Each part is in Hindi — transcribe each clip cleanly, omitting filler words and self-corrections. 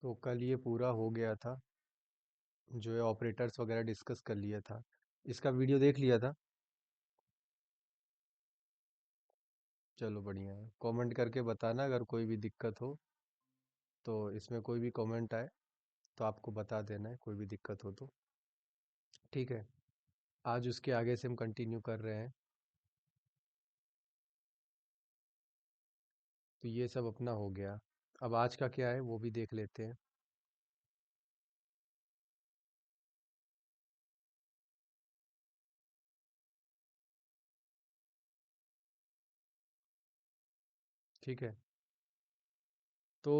तो कल ये पूरा हो गया था। जो है ऑपरेटर्स वगैरह डिस्कस कर लिया था। इसका वीडियो देख लिया था। चलो बढ़िया है। कमेंट करके बताना अगर कोई भी दिक्कत हो। तो इसमें कोई भी कमेंट आए तो आपको बता देना है, कोई भी दिक्कत हो तो। ठीक है। आज उसके आगे से हम कंटिन्यू कर रहे हैं। तो ये सब अपना हो गया। अब आज का क्या है वो भी देख लेते हैं। ठीक है। तो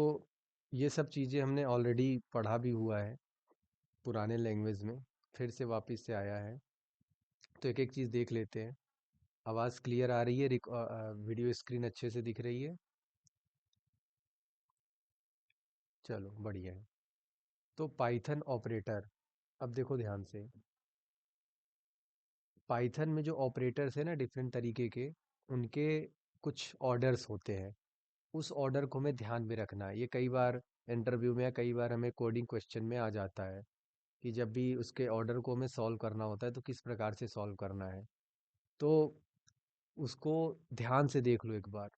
ये सब चीज़ें हमने ऑलरेडी पढ़ा भी हुआ है पुराने लैंग्वेज में। फिर से वापस से आया है। तो एक एक चीज़ देख लेते हैं। आवाज़ क्लियर आ रही है? वीडियो स्क्रीन अच्छे से दिख रही है? चलो बढ़िया है। तो पाइथन ऑपरेटर। अब देखो ध्यान से। पाइथन में जो ऑपरेटर्स है ना डिफरेंट तरीके के, उनके कुछ ऑर्डर्स होते हैं। उस ऑर्डर को हमें ध्यान में रखना है। ये कई बार इंटरव्यू में या कई बार हमें कोडिंग क्वेश्चन में आ जाता है कि जब भी उसके ऑर्डर को हमें सॉल्व करना होता है तो किस प्रकार से सॉल्व करना है। तो उसको ध्यान से देख लो एक बार।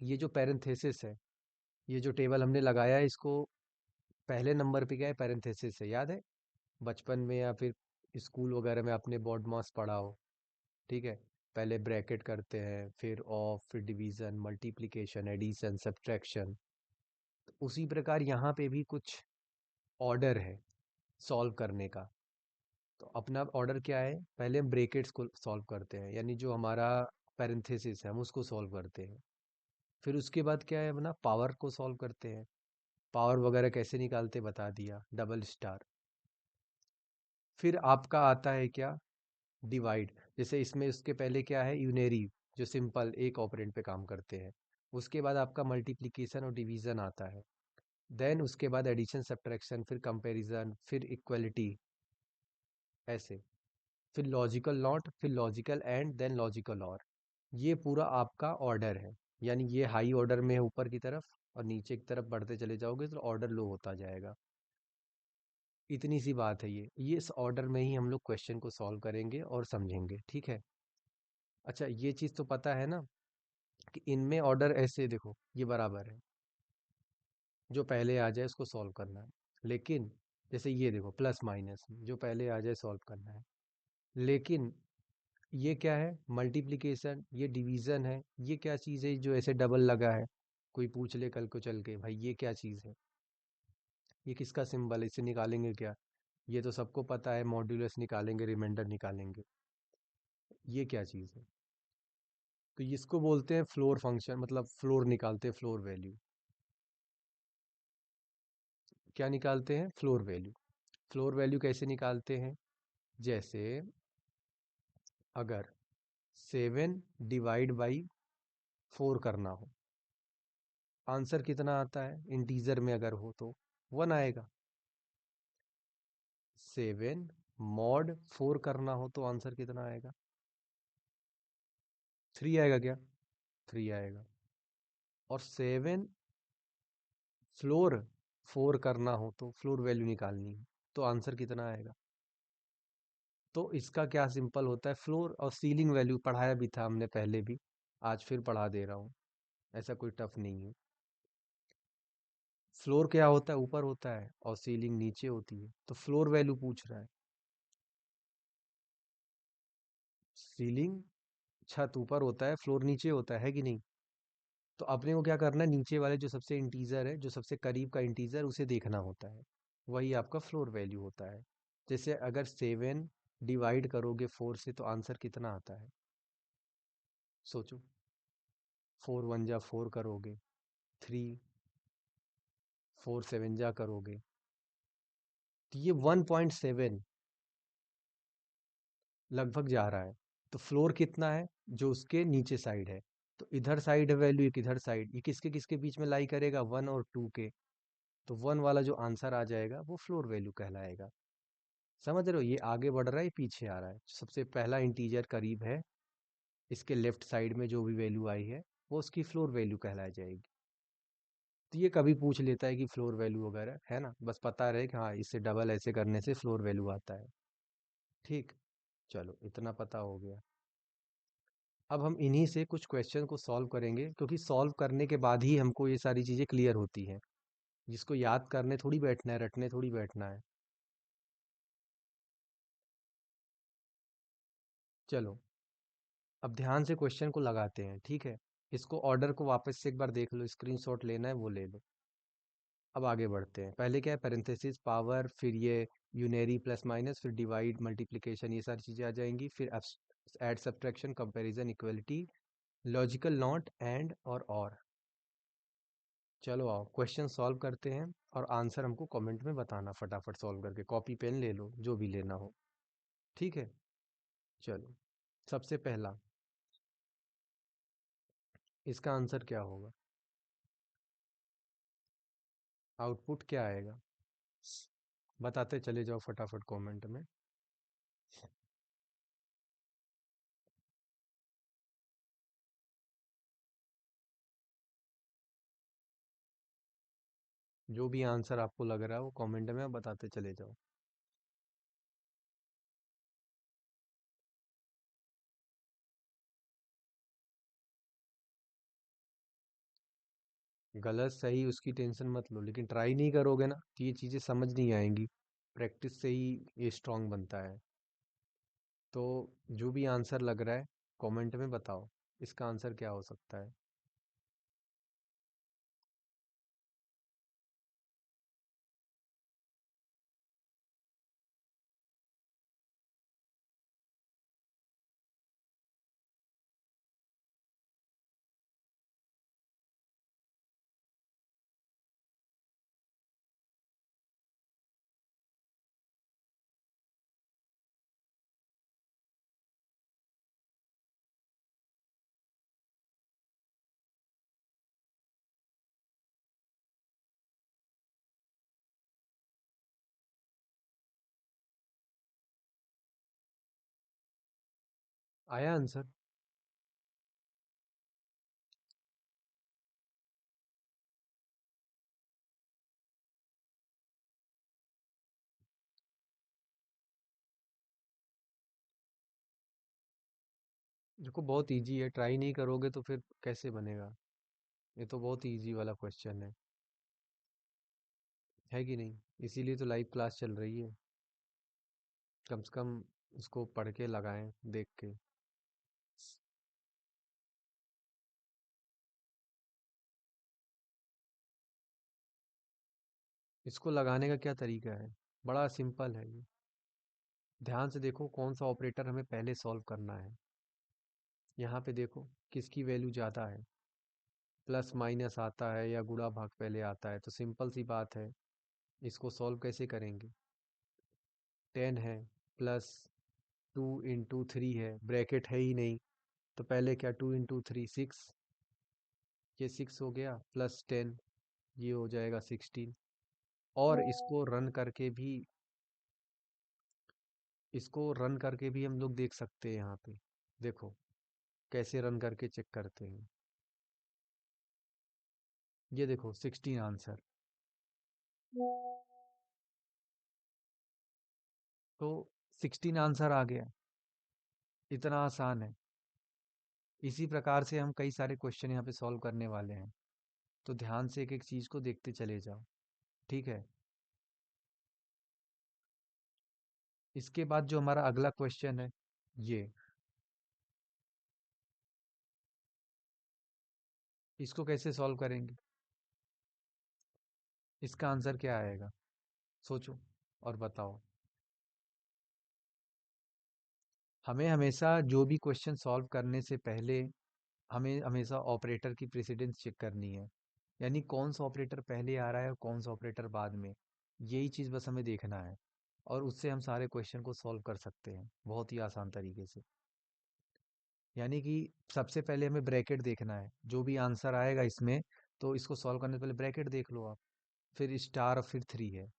ये जो पैरेंथेसिस है, ये जो टेबल हमने लगाया है, इसको पहले नंबर पे क्या है? पैरेंथेसिस है, याद है? बचपन में या फिर स्कूल वगैरह में आपने बॉड मास पढ़ा हो। ठीक है। पहले ब्रैकेट करते हैं, फिर ऑफ, फिर डिवीजन, मल्टीप्लिकेशन, एडिशन, सब्ट्रैक्शन। उसी प्रकार यहाँ पे भी कुछ ऑर्डर है सॉल्व करने का। तो अपना ऑर्डर क्या है? पहले हम ब्रैकेट्स को सॉल्व करते हैं, यानी जो हमारा पैरेंथेसिस है हम उसको सॉल्व करते हैं। फिर उसके बाद क्या है? अपना पावर को सॉल्व करते हैं। पावर वगैरह कैसे निकालते बता दिया, डबल स्टार। फिर आपका आता है क्या? डिवाइड। जैसे इसमें उसके पहले क्या है? यूनेरी, जो सिंपल एक ऑपरेंड पे काम करते हैं। उसके बाद आपका मल्टीप्लिकेशन और डिवीजन आता है। देन उसके बाद एडिशन, सब्ट्रैक्शन, फिर कंपैरिजन, फिर इक्वलिटी, ऐसे। फिर लॉजिकल नॉट, फिर लॉजिकल एंड, देन लॉजिकल और। ये पूरा आपका ऑर्डर है। यानी ये हाई ऑर्डर में है ऊपर की तरफ, और नीचे की तरफ बढ़ते चले जाओगे तो ऑर्डर लो होता जाएगा। इतनी सी बात है ये इस ऑर्डर में ही हम लोग क्वेश्चन को सॉल्व करेंगे और समझेंगे। ठीक है। अच्छा, ये चीज़ तो पता है ना कि इनमें ऑर्डर ऐसे देखो, ये बराबर है। जो पहले आ जाए उसको सॉल्व करना है। लेकिन जैसे ये देखो, प्लस माइनस, जो पहले आ जाए सॉल्व करना है। लेकिन ये क्या है? मल्टीप्लिकेशन, ये डिवीजन है। ये क्या चीज़ है जो ऐसे डबल लगा है? कोई पूछ ले कल को चल के, भाई ये क्या चीज़ है? ये किसका सिंबल है? इसे निकालेंगे क्या? ये तो सबको पता है, मॉड्यूलस निकालेंगे, रिमाइंडर निकालेंगे। ये क्या चीज़ है? तो इसको बोलते हैं फ्लोर फंक्शन, मतलब फ्लोर निकालते हैं, फ्लोर वैल्यू। क्या निकालते हैं? Floor value. फ्लोर वैल्यू कैसे निकालते हैं? जैसे अगर 7 डिवाइड बाई 4 करना हो, आंसर कितना आता है? इंटीजर में अगर हो तो 1 आएगा। 7 mod 4 करना हो तो आंसर कितना आएगा? 3 आएगा क्या? 3 आएगा। और 7 फ्लोर 4 करना हो तो फ्लोर वैल्यू निकालनी है, तो आंसर कितना आएगा? तो इसका क्या सिंपल होता है? फ्लोर और सीलिंग वैल्यू पढ़ाया भी था हमने पहले भी, आज फिर पढ़ा दे रहा हूँ। ऐसा कोई टफ नहीं है। फ्लोर क्या होता है? ऊपर होता है, और सीलिंग नीचे होती है। तो फ्लोर वैल्यू पूछ रहा है। सीलिंग, छत ऊपर होता है, फ्लोर नीचे होता है कि नहीं? तो अपने को क्या करना है? नीचे वाले जो सबसे इंटीजर है, जो सबसे करीब का इंटीजर, उसे देखना होता है। वही आपका फ्लोर वैल्यू होता है। जैसे अगर 7 डिवाइड करोगे 4 से तो आंसर कितना आता है? सोचो। 4 1 जा 4 करोगे, 3, 4 7 जा करोगे, तो ये 1.7 लगभग जा रहा है। तो फ्लोर कितना है? जो उसके नीचे साइड है। तो इधर साइड है वैल्यू, एक इधर साइड, ये किसके किसके बीच में लाई करेगा? 1 और 2 के। तो 1 वाला जो आंसर आ जाएगा वो फ्लोर वैल्यू कहलाएगा। समझ रहे हो? ये आगे बढ़ रहा है, पीछे आ रहा है। सबसे पहला इंटीजर करीब है, इसके लेफ्ट साइड में जो भी वैल्यू आई है वो उसकी फ्लोर वैल्यू कहलाई जाएगी। तो ये कभी पूछ लेता है कि फ्लोर वैल्यू वगैरह है ना, बस पता रहे कि हाँ इससे डबल ऐसे करने से फ्लोर वैल्यू आता है। ठीक, चलो इतना पता हो गया। अब हम इन्हीं से कुछ क्वेश्चन को सॉल्व करेंगे, क्योंकि सॉल्व करने के बाद ही हमको ये सारी चीज़ें क्लियर होती हैं। जिसको याद करने थोड़ी बैठना है, रटने थोड़ी बैठना है। चलो, अब ध्यान से क्वेश्चन को लगाते हैं, ठीक है। इसको ऑर्डर को वापस से एक बार देख लो, स्क्रीनशॉट लेना है वो ले लो। अब आगे बढ़ते हैं। पहले क्या है, पैरेंथेसिस, पावर, फिर ये यूनरी प्लस माइनस, फिर डिवाइड मल्टीप्लिकेशन, ये सारी चीज़ें आ जाएंगी। फिर add subtraction comparison equality, logical not, and और। चलो आओ क्वेश्चन सॉल्व करते हैं, और आंसर हमको कमेंट में बताना फटाफट सॉल्व करके। कॉपी पेन ले लो, जो भी लेना हो। ठीक है, चलो। सबसे पहला, इसका आंसर क्या होगा? आउटपुट क्या आएगा? बताते चले जाओ फटाफट कमेंट में। जो भी आंसर आपको लग रहा है वो कमेंट में आप बताते चले जाओ। गलत सही उसकी टेंशन मत लो, लेकिन ट्राई नहीं करोगे ना तो ये चीज़ें समझ नहीं आएंगी। प्रैक्टिस से ही ये स्ट्रांग बनता है। तो जो भी आंसर लग रहा है कमेंट में बताओ, इसका आंसर क्या हो सकता है। आया आंसर? देखो बहुत इजी है, ट्राई नहीं करोगे तो फिर कैसे बनेगा। ये तो बहुत इजी वाला क्वेश्चन है कि नहीं? इसीलिए तो लाइव क्लास चल रही है। कम से कम इसको पढ़ के लगाएं, देख के। इसको लगाने का क्या तरीका है? बड़ा सिंपल है ये। ध्यान से देखो कौन सा ऑपरेटर हमें पहले सॉल्व करना है। यहाँ पे देखो किसकी वैल्यू ज़्यादा है, प्लस माइनस आता है या गुणा भाग पहले आता है। तो सिंपल सी बात है, इसको सॉल्व कैसे करेंगे। 10 है, प्लस 2 इंटू 3 है, ब्रैकेट है ही नहीं, तो पहले क्या, 2 इंटू 3 6, ये 6 हो गया, प्लस 10, ये हो जाएगा 16। और इसको रन करके भी हम लोग देख सकते हैं। यहाँ पे देखो कैसे रन करके चेक करते हैं। ये देखो 16 आंसर। तो 16 आंसर आ गया, इतना आसान है। इसी प्रकार से हम कई सारे क्वेश्चन यहाँ पे सॉल्व करने वाले हैं। तो ध्यान से एक एक चीज को देखते चले जाओ, ठीक है। इसके बाद जो हमारा अगला क्वेश्चन है, ये, इसको कैसे सॉल्व करेंगे? इसका आंसर क्या आएगा? सोचो और बताओ। हमें हमेशा जो भी क्वेश्चन सॉल्व करने से पहले हमें हमेशा ऑपरेटर की प्रेसिडेंस चेक करनी है। यानी कौन सा ऑपरेटर पहले आ रहा है और कौन सा ऑपरेटर बाद में। यही चीज़ बस हमें देखना है, और उससे हम सारे क्वेश्चन को सॉल्व कर सकते हैं बहुत ही आसान तरीके से। यानी कि सबसे पहले हमें ब्रैकेट देखना है, जो भी आंसर आएगा इसमें, तो इसको सॉल्व करने से पहले ब्रैकेट देख लो आप। फिर स्टार और फिर 3 है।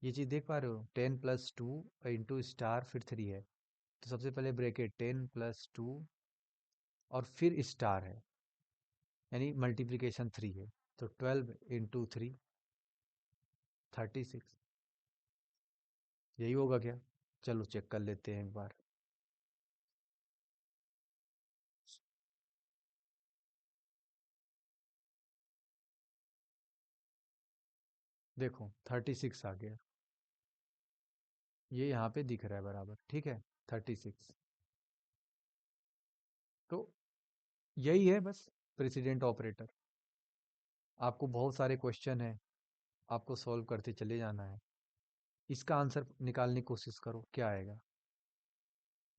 ये चीज़ देख पा रहे हो, 10 + 2 इंटू स्टार फिर 3 है। तो सबसे पहले ब्रैकेट 10 + 2 और फिर स्टार है, यानी मल्टीप्लिकेशन 3 है। तो 12 × 3 36। यही होगा क्या? चलो चेक कर लेते हैं एक बार। देखो 36 आ गया। ये यहाँ पे दिख रहा है बराबर, ठीक है। 36। तो यही है बस, प्रेसिडेंट ऑपरेटर। आपको बहुत सारे क्वेश्चन है, आपको सॉल्व करते चले जाना है। इसका आंसर निकालने की कोशिश करो, क्या आएगा।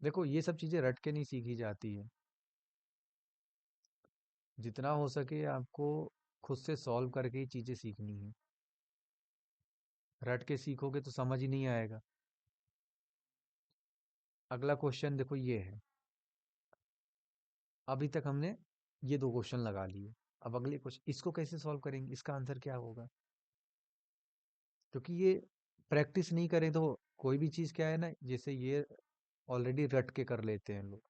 देखो ये सब चीज़ें रट के नहीं सीखी जाती है। जितना हो सके आपको खुद से सॉल्व करके ही चीज़ें सीखनी है। रट के सीखोगे तो समझ ही नहीं आएगा। अगला क्वेश्चन देखो ये है। अभी तक हमने ये दो क्वेश्चन लगा लिए। अब अगले क्वेश्चन, इसको कैसे सॉल्व करेंगे, इसका आंसर क्या होगा। क्योंकि ये प्रैक्टिस नहीं करें तो कोई भी चीज़ क्या है ना, जैसे ये ऑलरेडी रट के कर लेते हैं लोग,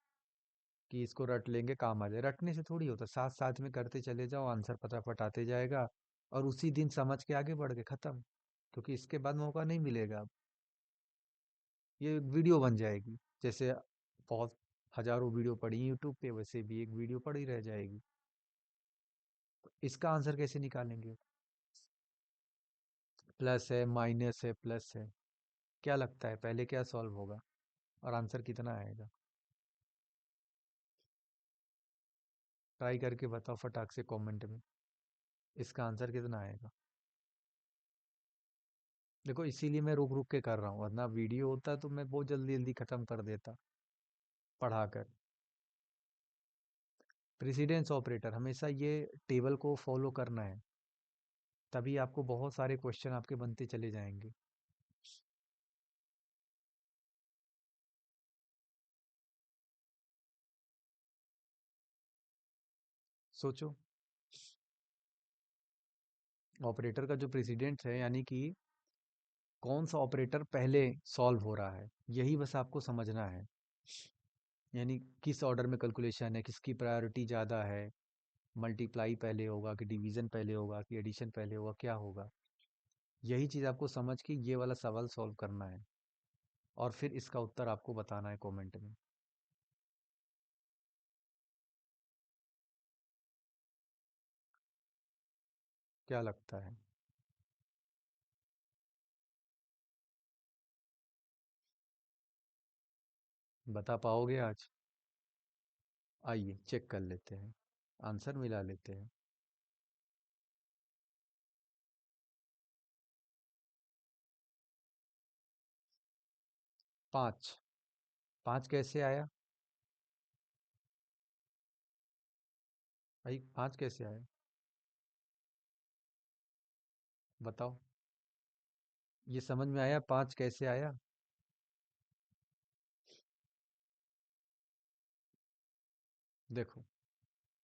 कि इसको रट लेंगे काम आ जाए। रटने से थोड़ी होता, साथ साथ में करते चले जाओ, आंसर फटाफट आते जाएगा। और उसी दिन समझ के आगे बढ़ गए, खत्म। क्योंकि इसके बाद मौका नहीं मिलेगा अब। ये वीडियो बन जाएगी, जैसे बहुत हजारों वीडियो पड़ी यूट्यूब पे, वैसे भी एक वीडियो पड़ी रह जाएगी। तो इसका आंसर कैसे निकालेंगे। प्लस है, माइनस है, प्लस है। क्या लगता है पहले क्या सॉल्व होगा और आंसर कितना आएगा। ट्राई करके बताओ फटाक से कमेंट में, इसका आंसर कितना आएगा। देखो इसीलिए मैं रुक रुक के कर रहा हूँ, वरना वीडियो होता तो मैं बहुत जल्दी जल्दी खत्म कर देता पढ़ाकर। प्रेसिडेंस ऑपरेटर हमेशा ये टेबल को फॉलो करना है, तभी आपको बहुत सारे क्वेश्चन आपके बनते चले जाएंगे। सोचो, ऑपरेटर का जो प्रेसिडेंट है, यानी कि कौन सा ऑपरेटर पहले सॉल्व हो रहा है, यही बस आपको समझना है। यानी किस ऑर्डर में कैलकुलेशन है, किसकी प्रायोरिटी ज़्यादा है, मल्टीप्लाई पहले होगा कि डिवीजन पहले होगा कि एडिशन पहले होगा, क्या होगा। यही चीज़ आपको समझ के ये वाला सवाल सॉल्व करना है, और फिर इसका उत्तर आपको बताना है कमेंट में। क्या लगता है। बता पाओगे आज। आइए चेक कर लेते हैं, आंसर मिला लेते हैं। 5। 5 कैसे आया भाई, 5 कैसे आया, बताओ। ये समझ में आया 5 कैसे आया। देखो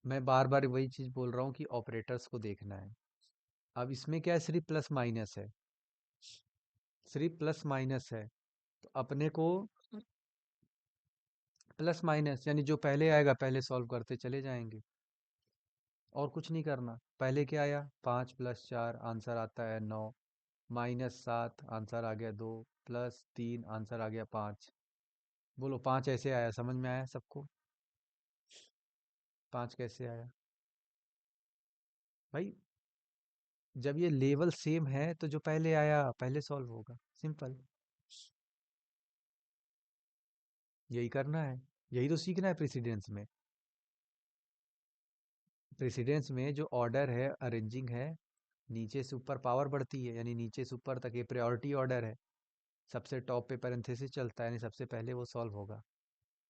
मैं बार बार वही चीज बोल रहा हूँ कि ऑपरेटर्स को देखना है। अब इसमें क्या है, सिर्फ प्लस माइनस है, सिर्फ प्लस माइनस है। तो अपने को प्लस माइनस यानी जो पहले आएगा पहले सॉल्व करते चले जाएंगे, और कुछ नहीं करना। पहले क्या आया, 5 + 4 आंसर आता है 9, -7 आंसर आ गया 2, +3 आंसर आ गया 5। बोलो 5 ऐसे आया, समझ में आया सबको। 5 कैसे आया भाई, जब ये लेवल सेम है तो जो पहले आया पहले सॉल्व होगा, सिंपल। यही करना है, यही तो सीखना है प्रेसिडेंस में। प्रेसिडेंस में जो ऑर्डर है, अरेंजिंग है, नीचे से ऊपर पावर बढ़ती है, यानी नीचे से ऊपर तक ये प्रायोरिटी ऑर्डर है। सबसे टॉप पे पैरेंथेसिस चलता है, यानी सबसे पहले वो सॉल्व होगा।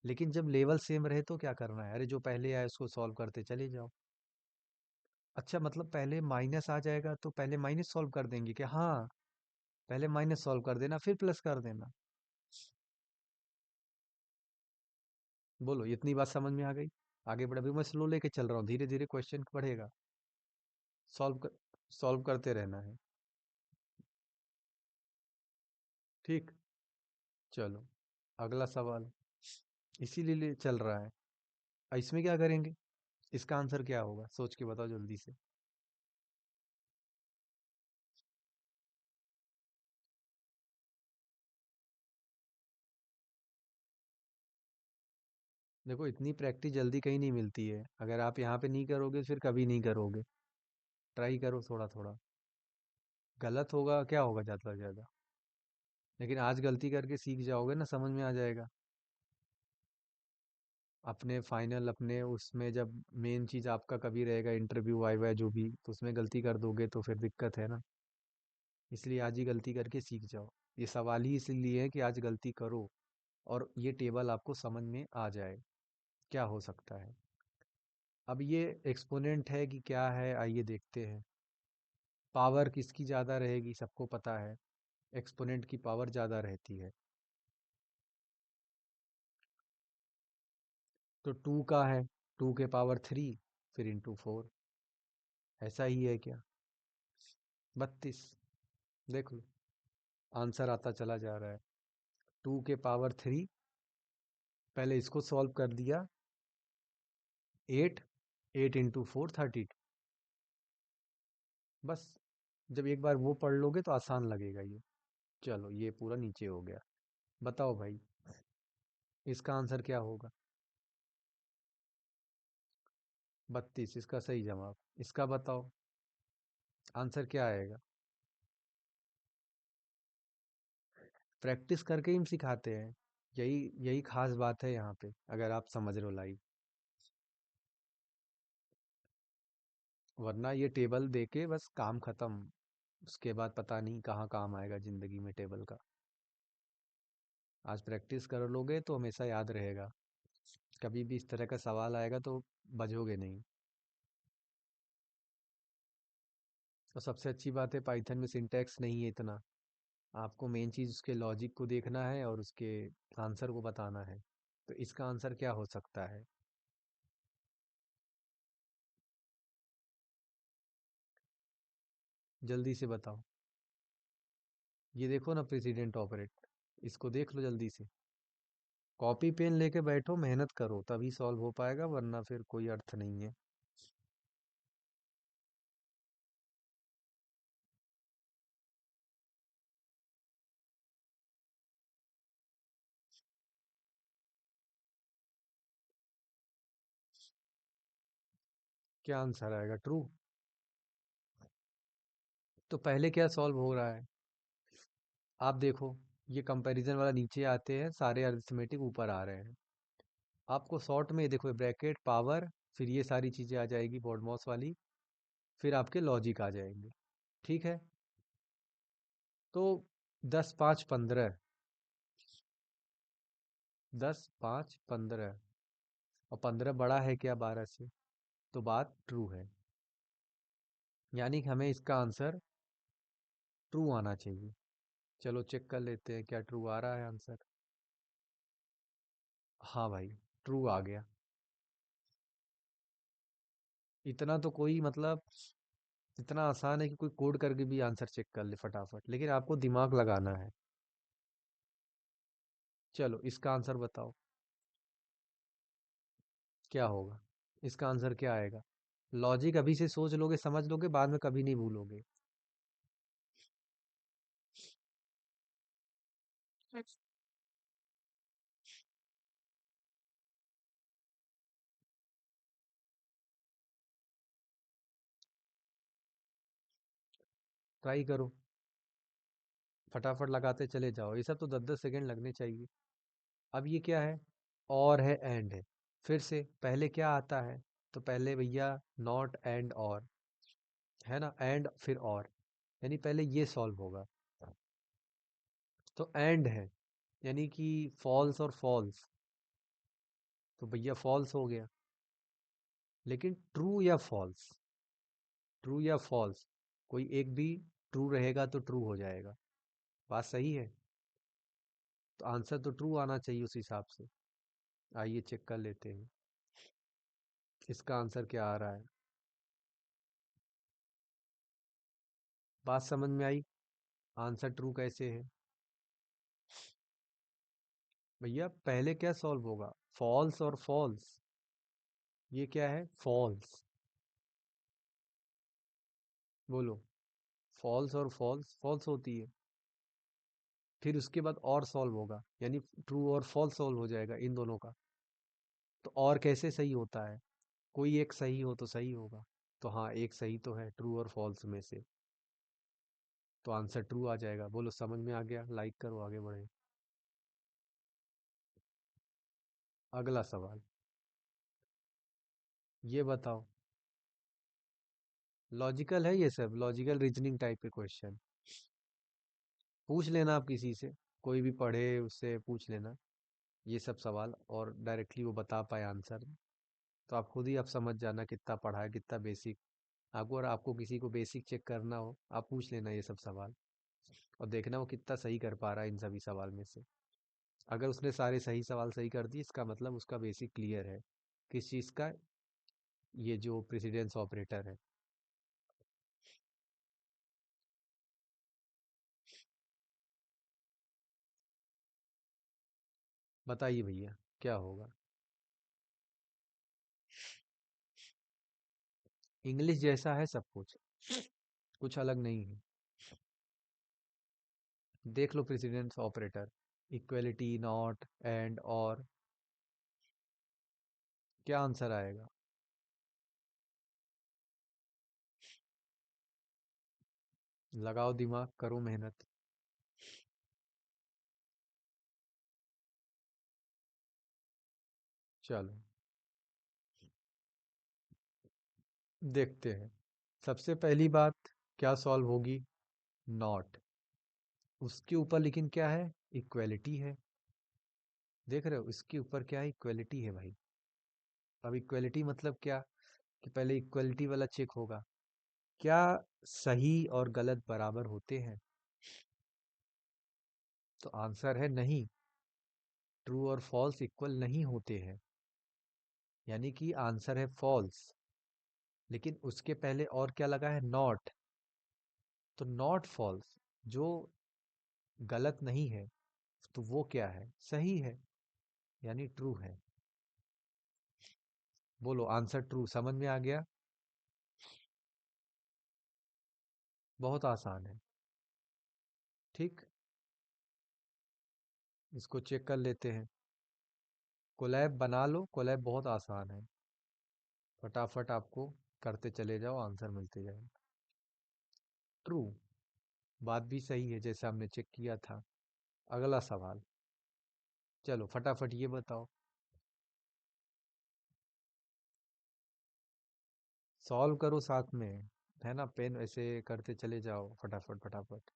लेकिन जब लेवल सेम रहे तो क्या करना है, अरे जो पहले आए उसको सॉल्व करते चले जाओ। अच्छा मतलब पहले माइनस आ जाएगा तो पहले माइनस सॉल्व कर देंगे कि हाँ, पहले माइनस सॉल्व कर देना फिर प्लस कर देना। बोलो इतनी बात समझ में आ गई। आगे बढ़े, अभी मैं स्लो लेके चल रहा हूँ, धीरे धीरे क्वेश्चन बढ़ेगा। सॉल्व कर, सॉल्व करते रहना है। ठीक, चलो अगला सवाल इसीलिए चल रहा है। इसमें क्या करेंगे, इसका आंसर क्या होगा, सोच के बताओ जल्दी से। देखो, इतनी प्रैक्टिस जल्दी कहीं नहीं मिलती है। अगर आप यहाँ पे नहीं करोगे फिर कभी नहीं करोगे। ट्राई करो थोड़ा थोड़ा। गलत होगा क्या होगा ज़्यादा से ज़्यादा। लेकिन आज गलती करके सीख जाओगे ना, समझ में आ जाएगा। अपने फाइनल अपने उसमें जब मेन चीज़ आपका कभी रहेगा, इंटरव्यू वाइवा जो भी, तो उसमें गलती कर दोगे तो फिर दिक्कत है ना। इसलिए आज ही गलती करके सीख जाओ। ये सवाल ही इसलिए है कि आज गलती करो और ये टेबल आपको समझ में आ जाए क्या हो सकता है। अब ये एक्सपोनेंट है कि क्या है, आइए देखते हैं। पावर किसकी ज़्यादा रहेगी सबको पता है। एक्सपोनेंट की पावर ज़्यादा रहती है। तो टू का है, टू के पावर थ्री, फिर इंटू फोर। ऐसा ही है क्या? 32। देख लो, आंसर आता चला जा रहा है। टू के पावर थ्री, पहले इसको सॉल्व कर दिया। Eight, 8 into 4 30। बस, जब एक बार वो पढ़ लोगे तो आसान लगेगा ये। चलो, ये पूरा नीचे हो गया। बताओ भाई, इसका आंसर क्या होगा? 32 इसका सही जवाब। इसका बताओ, आंसर क्या आएगा? प्रैक्टिस करके ही हम सिखाते हैं। यही यही खास बात है यहाँ पे, अगर आप समझ रहे हो लाइव। वरना ये टेबल देके बस काम खत्म। उसके बाद पता नहीं कहाँ काम आएगा जिंदगी में टेबल का। आज प्रैक्टिस कर लोगे तो हमेशा याद रहेगा। कभी भी इस तरह का सवाल आएगा तो बजोगे नहीं। और सबसे अच्छी बात है, पाइथन में सिंटैक्स नहीं है इतना। आपको मेन चीज़ उसके लॉजिक को देखना है और उसके आंसर को बताना है। तो इसका आंसर क्या हो सकता है? जल्दी से बताओ। ये देखो ना, प्रेसिडेंट ऑपरेट। इसको देख लो जल्दी से। कॉपी पेन लेके बैठो, मेहनत करो, तभी सॉल्व हो पाएगा, वरना फिर कोई अर्थ नहीं है। क्या आंसर आएगा? ट्रू। तो पहले क्या सॉल्व हो रहा है? आप देखो, ये कंपैरिजन वाला नीचे आते हैं, सारे अरिथमेटिक ऊपर आ रहे हैं। आपको शॉर्ट में देखो, ब्रैकेट पावर, फिर ये सारी चीजें आ जाएगी बॉडमॉस वाली, फिर आपके लॉजिक आ जाएंगे। ठीक है। तो 10 5 15, 10 5 15, और 15 बड़ा है क्या 12 से? तो बात ट्रू है। यानी कि हमें इसका आंसर ट्रू आना चाहिए। चलो चेक कर लेते हैं क्या ट्रू आ रहा है आंसर। हाँ भाई, ट्रू आ गया। इतना तो कोई मतलब, इतना आसान है कि कोई कोड करके भी आंसर चेक कर ले फटाफट, लेकिन आपको दिमाग लगाना है। चलो, इसका आंसर बताओ क्या होगा। इसका आंसर क्या आएगा? लॉजिक अभी से सोच लोगे, समझ लोगे, बाद में कभी नहीं भूलोगे। ट्राई करो, फटाफट लगाते चले जाओ। ये सब तो 10 10 सेकंड लगने चाहिए। अब ये क्या है? और है, एंड है। फिर से पहले क्या आता है? तो पहले भैया नॉट एंड और, है ना, एंड फिर और, यानी पहले ये सॉल्व होगा। तो एंड है, यानी कि फॉल्स और फॉल्स, तो भैया फॉल्स हो गया। लेकिन ट्रू या फॉल्स, ट्रू या फॉल्स, कोई एक भी ट्रू रहेगा तो ट्रू हो जाएगा। बात सही है। तो आंसर तो ट्रू आना चाहिए उस हिसाब से। आइए चेक कर लेते हैं इसका आंसर क्या आ रहा है। बात समझ में आई? आंसर ट्रू कैसे है? भैया पहले क्या सॉल्व होगा? फॉल्स और फॉल्स। ये क्या है? फॉल्स। बोलो। फॉल्स और फॉल्स, फॉल्स होती है। फिर उसके बाद और सॉल्व होगा, यानी ट्रू और फॉल्स सॉल्व हो जाएगा इन दोनों का। तो और कैसे सही होता है? कोई एक सही हो तो सही होगा। तो हाँ, एक सही तो है ट्रू और फॉल्स में से। तो आंसर ट्रू आ जाएगा। बोलो, समझ में आ गया? लाइक करो, आगे बढ़े। अगला सवाल। ये बताओ। लॉजिकल है ये सब, लॉजिकल रीजनिंग टाइप के क्वेश्चन। पूछ लेना आप किसी से, कोई भी पढ़े उससे पूछ लेना ये सब सवाल, और डायरेक्टली वो बता पाए आंसर। तो आप खुद ही आप समझ जाना कितना पढ़ा है, कितना बेसिक। आपको, और आपको किसी को बेसिक चेक करना हो, आप पूछ लेना ये सब सवाल, और देखना वो कितना सही कर पा रहा है इन सभी सवाल में से। अगर उसने सारे सही सवाल सही कर दिए, इसका मतलब उसका बेसिक क्लियर है। किस चीज़ का? ये जो प्रेसिडेंस ऑपरेटर है। बताइए भैया, क्या होगा? इंग्लिश जैसा है सब कुछ, कुछ अलग नहीं है। देख लो precedence operator. Equality, not, and, और। क्या आंसर आएगा? लगाओ दिमाग, करो मेहनत। चलो, देखते हैं। सबसे पहली बात, क्या सॉल्व होगी? नॉट। उसके ऊपर लेकिन क्या है? इक्वलिटी है। देख रहे हो, इसके ऊपर क्या है? इक्वलिटी है भाई। अब इक्वलिटी मतलब क्या? कि पहले इक्वलिटी वाला चेक होगा। क्या सही और गलत बराबर होते हैं? तो आंसर है नहीं। ट्रू और फॉल्स इक्वल नहीं होते हैं, यानी कि आंसर है फॉल्स। लेकिन उसके पहले और क्या लगा है? नॉट। तो नॉट फॉल्स, जो गलत नहीं है, तो वो क्या है? सही है, यानी ट्रू है। बोलो, आंसर ट्रू। समझ में आ गया? बहुत आसान है। ठीक। इसको चेक कर लेते हैं। कोलैब बना लो, कोलैब बहुत आसान है। फटाफट आपको करते चले जाओ, आंसर मिलते जाए। ट्रू। बात भी सही है, जैसे हमने चेक किया था। अगला सवाल। चलो फटाफट ये बताओ। सॉल्व करो साथ में, है ना? पेन ऐसे करते चले जाओ, फटाफट फटाफट,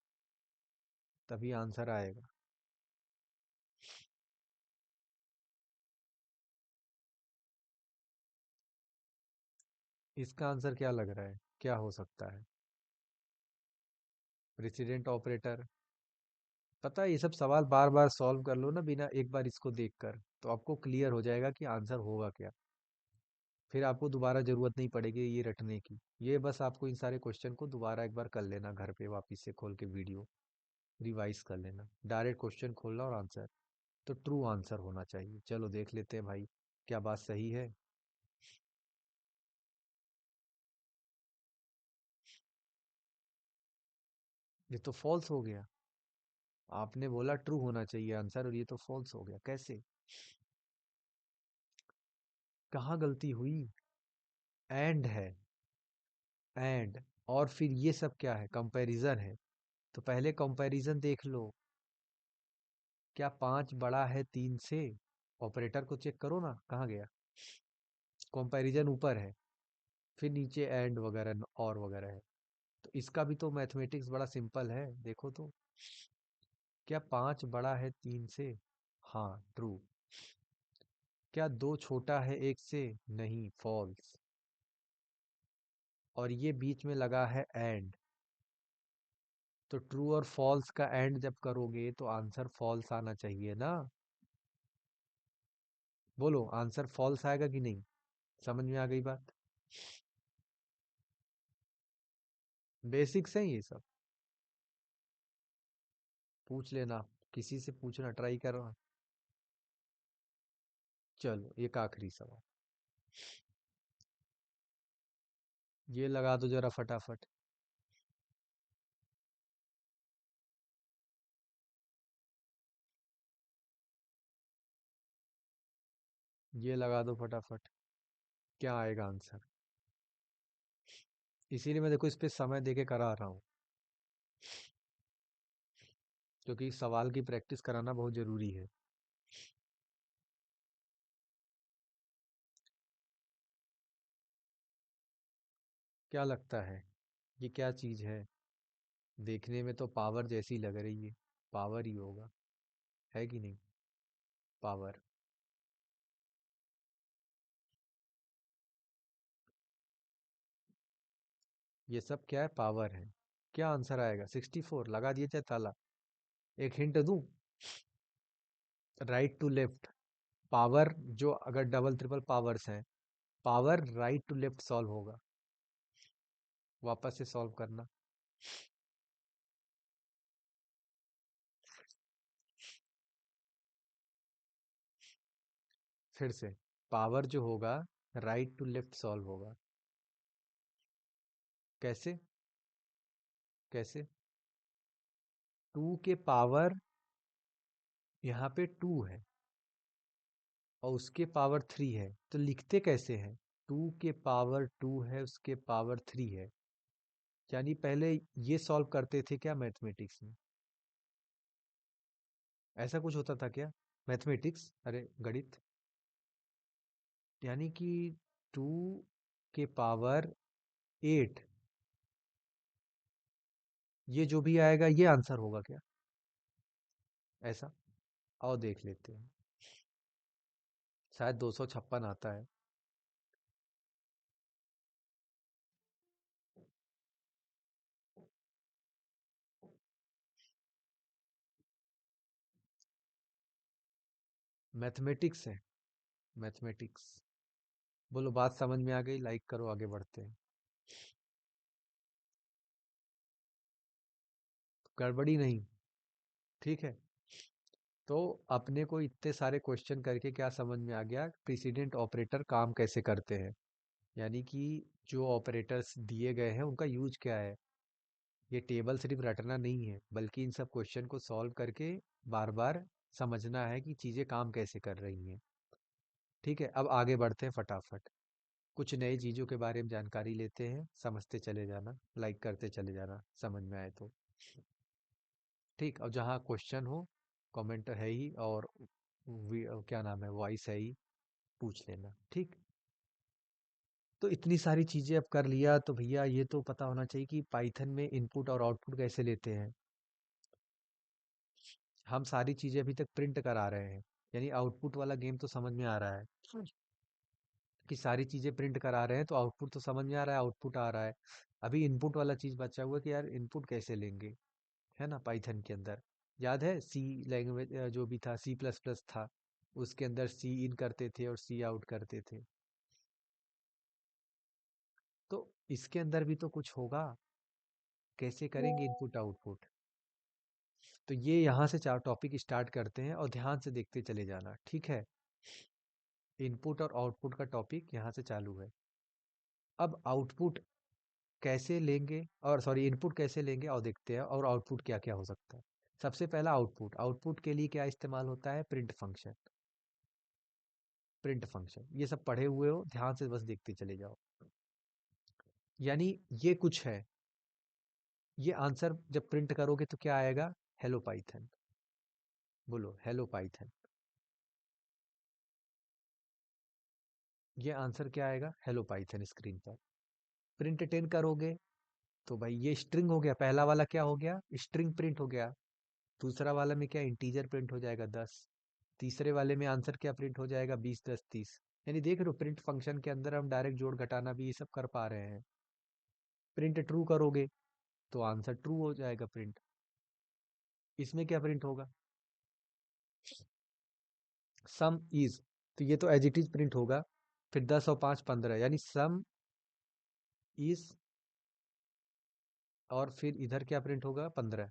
तभी आंसर आएगा। इसका आंसर क्या लग रहा है? क्या हो सकता है? President operator. पता है, ये सब सवाल बार बार सॉल्व कर लो ना, बिना एक बार इसको देखकर, तो आपको क्लियर हो जाएगा कि आंसर होगा क्या। फिर आपको दोबारा जरूरत नहीं पड़ेगी ये रटने की। ये बस आपको इन सारे क्वेश्चन को दोबारा एक बार कर लेना, घर पे वापस से खोल के वीडियो रिवाइज कर लेना। डायरेक्ट क्वेश्चन खोलना और आंसर। तो ट्रू आंसर होना चाहिए। चलो देख लेते हैं भाई, क्या बात सही है? ये तो फॉल्स हो गया। आपने बोला ट्रू होना चाहिए आंसर, और ये तो फॉल्स हो गया, कैसे? कहाँ गलती हुई? एंड है। एंड। और फिर ये सब क्या है? कंपैरिजन है। तो पहले कंपैरिजन देख लो। क्या 5 बड़ा है 3 से? ऑपरेटर को चेक करो ना, कहाँ गया? कंपैरिजन ऊपर है, फिर नीचे एंड वगैरह और वगैरह है। तो इसका भी तो मैथमेटिक्स बड़ा सिंपल है, देखो तो। क्या 5 बड़ा है 3 से? हाँ, ट्रू। क्या 2 छोटा है 1 से? नहीं, फॉल्स। और ये बीच में लगा है एंड। तो ट्रू और फॉल्स का एंड जब करोगे तो आंसर फॉल्स आना चाहिए ना। बोलो, आंसर फॉल्स आएगा कि नहीं? समझ में आ गई बात? बेसिक्स है ये सब। पूछ लेना, किसी से पूछना, ट्राई करो। चलो एक आखिरी सवाल। ये लगा दो जरा फटाफट। ये लगा दो फटाफट। क्या आएगा आंसर? इसीलिए मैं देखो इस पे समय दे के करा रहा हूँ, क्योंकि सवाल की प्रैक्टिस कराना बहुत जरूरी है। क्या लगता है ये क्या चीज है? देखने में तो पावर जैसी लग रही है, पावर ही होगा, है कि नहीं? पावर। ये सब क्या है? पावर है। क्या आंसर आएगा? 64 लगा दिए चाहे ताला। एक हिंट दूं? Right to left. पावर, जो अगर डबल ट्रिपल पावर्स हैं, power right to left solve होगा। वापस से सॉल्व करना। फिर से। पावर जो होगा राइट टू लेफ्ट सॉल्व होगा। कैसे? कैसे? टू के पावर, यहाँ पे टू है और उसके पावर थ्री है, तो लिखते कैसे हैं? टू के पावर टू है, उसके पावर थ्री है। यानी पहले ये सॉल्व करते थे क्या मैथमेटिक्स में? ऐसा कुछ होता था क्या? मैथमेटिक्स, अरे गणित। यानी कि टू के पावर एट, ये जो भी आएगा ये आंसर होगा क्या? ऐसा। आओ देख लेते हैं। शायद 256 आता है। मैथमेटिक्स है। मैथमेटिक्स। बोलो बात समझ में आ गई? लाइक करो, आगे बढ़ते हैं। गड़बड़ी नहीं। ठीक है। तो अपने को इतने सारे क्वेश्चन करके क्या समझ में आ गया, प्रेसिडेंट ऑपरेटर काम कैसे करते हैं। यानी कि जो ऑपरेटर्स दिए गए हैं उनका यूज क्या है। ये टेबल सिर्फ रटना नहीं है, बल्कि इन सब क्वेश्चन को सॉल्व करके बार बार समझना है कि चीजें काम कैसे कर रही हैं। ठीक है, अब आगे बढ़ते हैं फटाफट। कुछ नई चीजों के बारे में जानकारी लेते हैं, समझते चले जाना, लाइक करते चले जाना समझ में आए तो। ठीक, और जहाँ क्वेश्चन हो, कमेंट है ही, और क्या नाम है, वॉइस है ही, पूछ लेना। ठीक। तो इतनी सारी चीजें अब कर लिया तो भैया ये तो पता होना चाहिए कि पाइथन में इनपुट और आउटपुट कैसे लेते हैं। हम सारी चीजें अभी तक प्रिंट करा रहे हैं, यानी आउटपुट वाला गेम तो समझ में आ रहा है कि सारी चीजें प्रिंट करा रहे हैं, तो आउटपुट तो समझ में आ रहा है, आउटपुट आ रहा है। अभी इनपुट वाला चीज बचा हुआ है कि यार इनपुट कैसे लेंगे, है ना, पाइथन के अंदर। याद है सी लैंग्वेज जो भी था, सी प्लस प्लस था, उसके अंदर सी इन करते थे और सी आउट करते थे। तो इसके अंदर भी तो कुछ होगा, कैसे करेंगे इनपुट आउटपुट। तो ये यहाँ से चार टॉपिक स्टार्ट करते हैं और ध्यान से देखते चले जाना, ठीक है। इनपुट और आउटपुट का टॉपिक यहाँ से चालू है। अब आउटपुट कैसे लेंगे, और सॉरी इनपुट कैसे लेंगे और देखते हैं, और आउटपुट क्या क्या हो सकता है। सबसे पहला आउटपुट, आउटपुट के लिए क्या इस्तेमाल होता है? Print function. प्रिंट फंक्शन ये सब पढ़े हुए हो, ध्यान से बस देखते चले जाओ। यानी ये कुछ है, ये आंसर जब प्रिंट करोगे तो क्या आएगा? Hello Python. बोलो हेलो पाइथन। ये आंसर क्या आएगा? हेलो पाइथन स्क्रीन पर। प्रिंट 10 करोगे तो भाई ये स्ट्रिंग हो गया, पहला वाला क्या हो गया? स्ट्रिंग प्रिंट हो गया। दूसरा वाला में क्या? इंटीजर प्रिंट हो जाएगा 10। तीसरे वाले में आंसर क्या प्रिंट हो जाएगा? 20 10 30। यानी देख रहे हो प्रिंट फंक्शन के अंदर हम डायरेक्ट जोड़ घटाना भी ये सब कर पा रहे हैं। प्रिंट ट्रू करोगे तो आंसर ट्रू हो जाएगा प्रिंट। इसमें क्या प्रिंट होगा? सम इज, तो ये तो एज इट इज प्रिंट होगा। फिर 10 और 5 15, यानी सम इज, और फिर इधर क्या प्रिंट होगा? 15।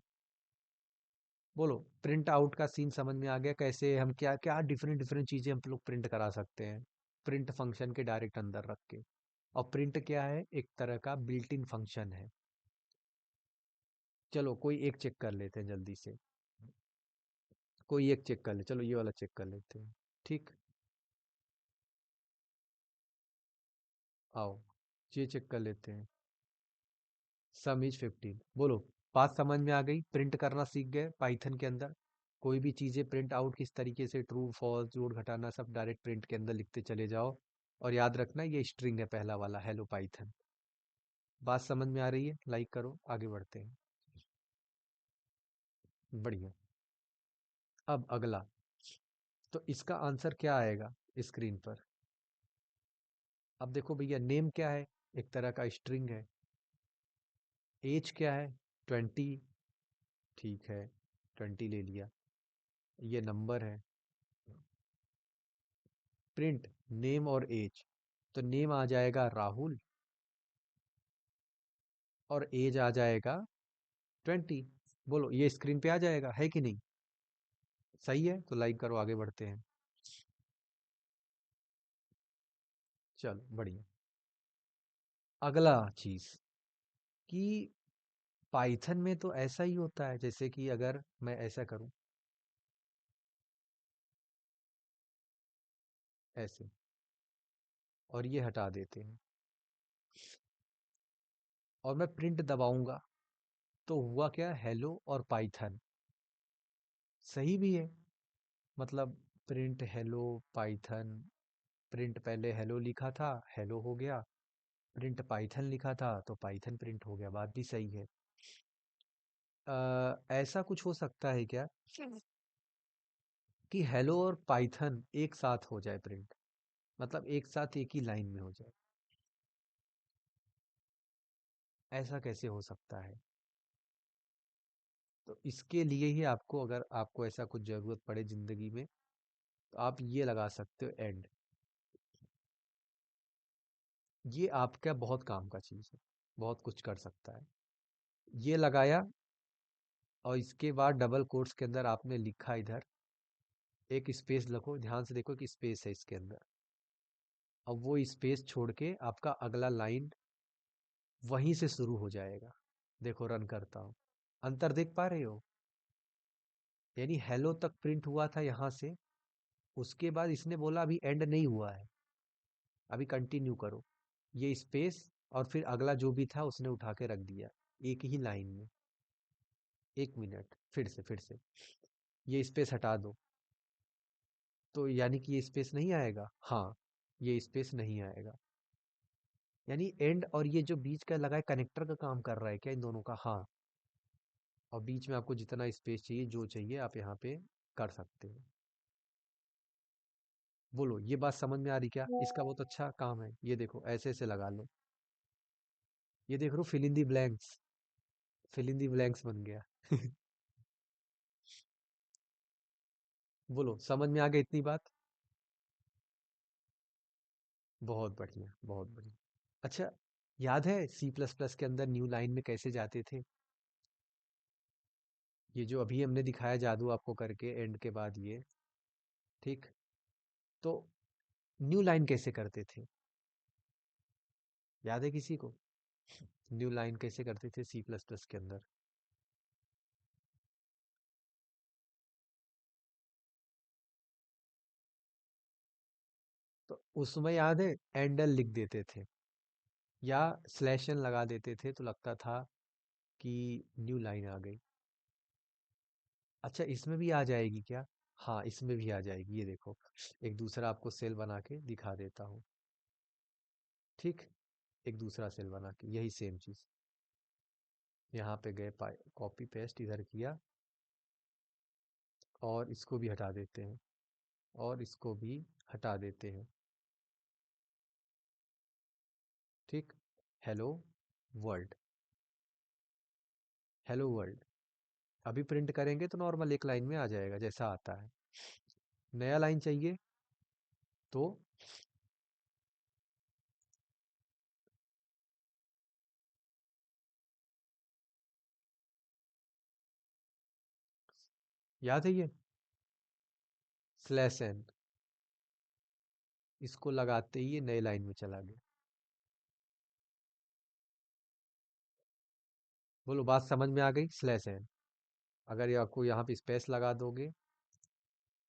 बोलो प्रिंट आउट का सीन समझ में आ गया, कैसे हम क्या क्या डिफरेंट डिफरेंट चीजें हम लोग प्रिंट करा सकते हैं प्रिंट फंक्शन के डायरेक्ट अंदर रख के। और प्रिंट क्या है? एक तरह का बिल्ट इन फंक्शन है। चलो कोई एक चेक कर लेते हैं जल्दी से। कोई एक चेक कर ले, चलो ये वाला चेक कर लेते हैं। ठीक। आओ ये चेक कर लेते हैं। सम इज 15। बोलो, बात समझ में आ गई? प्रिंट करना सीख गए पाइथन के अंदर। कोई भी चीजें प्रिंट आउट किस तरीके से, ट्रू फॉल्स जोड़ घटाना, सब डायरेक्ट प्रिंट के अंदर लिखते चले जाओ। और याद रखना ये स्ट्रिंग है पहला वाला, हेलो पाइथन। बात समझ में आ रही है? लाइक करो, आगे बढ़ते हैं। बढ़िया। अब अगला, तो इसका आंसर क्या आएगा स्क्रीन पर? अब देखो भैया, नेम क्या है? एक तरह का स्ट्रिंग है। एज क्या है? 20। ठीक है, 20 ले लिया। ये नंबर है। प्रिंट नेम और एज, तो नेम आ जाएगा राहुल, और एज आ जाएगा 20। बोलो, ये स्क्रीन पे आ जाएगा, है कि नहीं? सही है, तो लाइक करो, आगे बढ़ते हैं। चलो बढ़िया। अगला चीज कि पाइथन में तो ऐसा ही होता है, जैसे कि अगर मैं ऐसा करूं, ऐसे, और ये हटा देते हैं, और मैं प्रिंट दबाऊंगा, तो हुआ क्या? हेलो और पाइथन। सही भी है। मतलब प्रिंट हेलो पाइथन, प्रिंट पहले हेलो लिखा था, हेलो हो गया। प्रिंट पाइथन लिखा था तो पाइथन प्रिंट हो गया, बात भी सही है। ऐसा कुछ हो सकता है क्या कि हेलो और पाइथन एक साथ हो जाए प्रिंट, मतलब एक साथ एक ही लाइन में हो जाए? ऐसा कैसे हो सकता है? तो इसके लिए ही आपको, अगर आपको ऐसा कुछ जरूरत पड़े जिंदगी में, तो आप ये लगा सकते हो, एंड। ये आपका बहुत काम का चीज है, बहुत कुछ कर सकता है। ये लगाया, और इसके बाद डबल कोट्स के अंदर आपने लिखा इधर, एक स्पेस लिखो, ध्यान से देखो कि स्पेस है इसके अंदर। अब वो स्पेस छोड़ के आपका अगला लाइन वहीं से शुरू हो जाएगा। देखो, रन करता हूँ। अंतर देख पा रहे हो? यानी हेलो तक प्रिंट हुआ था यहाँ से, उसके बाद इसने बोला अभी एंड नहीं हुआ है, अभी कंटिन्यू करो। ये स्पेस, और फिर अगला जो भी था उसने उठा के रख दिया एक ही लाइन में। एक मिनट, फिर से ये स्पेस हटा दो, तो यानी कि ये स्पेस नहीं आएगा। हाँ, ये स्पेस नहीं आएगा। यानी एंड और ये जो बीच का लगा है, कनेक्टर का काम कर रहा है क्या इन दोनों का? हाँ। और बीच में आपको जितना स्पेस चाहिए, जो चाहिए, आप यहाँ पे कर सकते हो। बोलो, ये बात समझ में आ रही क्या? इसका बहुत अच्छा काम है, ये देखो ऐसे ऐसे लगा लो। ये देख लो, fill in the blanks, fill in the blanks बन गया। बोलो, समझ में आ गया इतनी बात? बहुत बढ़िया, बहुत बढ़िया। अच्छा, याद है सी प्लस प्लस के अंदर न्यू लाइन में कैसे जाते थे? ये जो अभी हमने दिखाया जादू आपको करके, एंड के बाद ये, ठीक? तो न्यू लाइन कैसे करते थे? याद है किसी को? न्यू लाइन कैसे करते थे सी प्लस प्लस के अंदर? तो उसमें याद है, एंडल लिख देते थे, या स्लैश एन लगा देते थे, तो लगता था कि न्यू लाइन आ गई। अच्छा, इसमें भी आ जाएगी क्या? हाँ, इसमें भी आ जाएगी, ये देखो। एक दूसरा आपको सेल बना के दिखा देता हूँ। ठीक, एक दूसरा सेल बना के यही सेम चीज, यहाँ पे गए, कॉपी पेस्ट इधर किया, और इसको भी हटा देते हैं, और इसको भी हटा देते हैं। ठीक, हेलो वर्ल्ड, हेलो वर्ल्ड। अभी प्रिंट करेंगे तो नॉर्मल एक लाइन में आ जाएगा जैसा आता है। नया लाइन चाहिए तो, याद है ये, स्लैश एन, इसको लगाते ही ये नए लाइन में चला गया। बोलो, बात समझ में आ गई? स्लैश एन, अगर ये आपको यहाँ पे स्पेस लगा दोगे,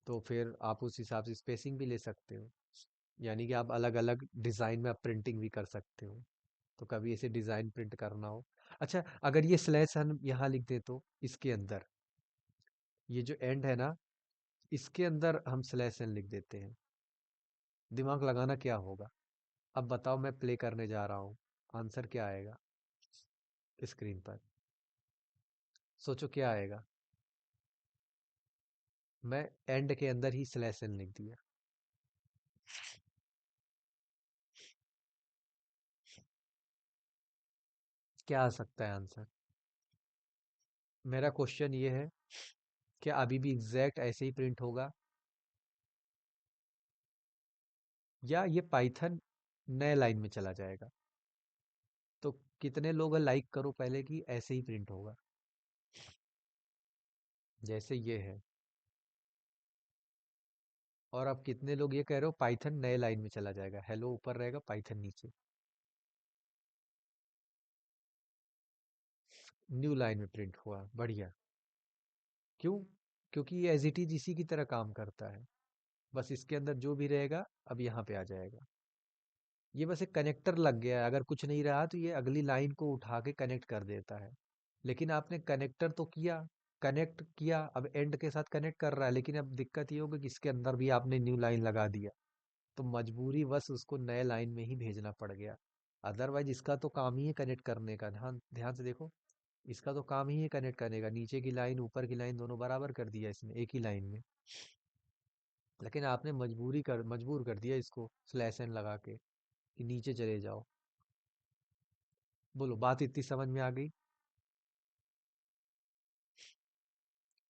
तो फिर आप उस हिसाब से स्पेसिंग भी ले सकते हो। यानी कि आप अलग अलग डिज़ाइन में आप प्रिंटिंग भी कर सकते हो। तो कभी ऐसे डिज़ाइन प्रिंट करना हो, अच्छा अगर ये स्लैश हम यहाँ लिख दे तो इसके अंदर, ये जो एंड है ना, इसके अंदर हम स्लैश एन लिख देते हैं, दिमाग लगाना क्या होगा? अब बताओ, मैं प्ले करने जा रहा हूँ, आंसर क्या आएगा स्क्रीन पर? सोचो क्या आएगा। मैं एंड के अंदर ही स्लैश एन लिख दिया। क्या आ सकता है आंसर? मेरा क्वेश्चन ये है, क्या अभी भी एग्जैक्ट ऐसे ही प्रिंट होगा, या ये पाइथन नए लाइन में चला जाएगा? तो कितने लोग लाइक करो पहले कि ऐसे ही प्रिंट होगा जैसे ये है, और अब कितने लोग ये कह रहे हो पाइथन नए लाइन में चला जाएगा, हेलो ऊपर रहेगा पाइथन नीचे, न्यू लाइन में प्रिंट हुआ, बढ़िया। क्यों? क्योंकि ये एज इट इज इसी की तरह काम करता है, बस इसके अंदर जो भी रहेगा अब यहाँ पे आ जाएगा। ये बस एक कनेक्टर लग गया है, अगर कुछ नहीं रहा तो ये अगली लाइन को उठा के कनेक्ट कर देता है। लेकिन आपने कनेक्टर तो किया, कनेक्ट किया, अब एंड के साथ कनेक्ट कर रहा है, लेकिन अब दिक्कत ये होगी कि इसके अंदर भी आपने न्यू लाइन लगा दिया, तो मजबूरी बस उसको नए लाइन में ही भेजना पड़ गया। अदरवाइज इसका तो काम ही है कनेक्ट करने का, ध्यान ध्यान से देखो, इसका तो काम ही है कनेक्ट करने का, नीचे की लाइन ऊपर की लाइन दोनों बराबर कर दिया इसने एक ही लाइन में। लेकिन आपने मजबूर कर दिया इसको स्लैश एन लगा के कि नीचे चले जाओ। बोलो, बात इतनी समझ में आ गई?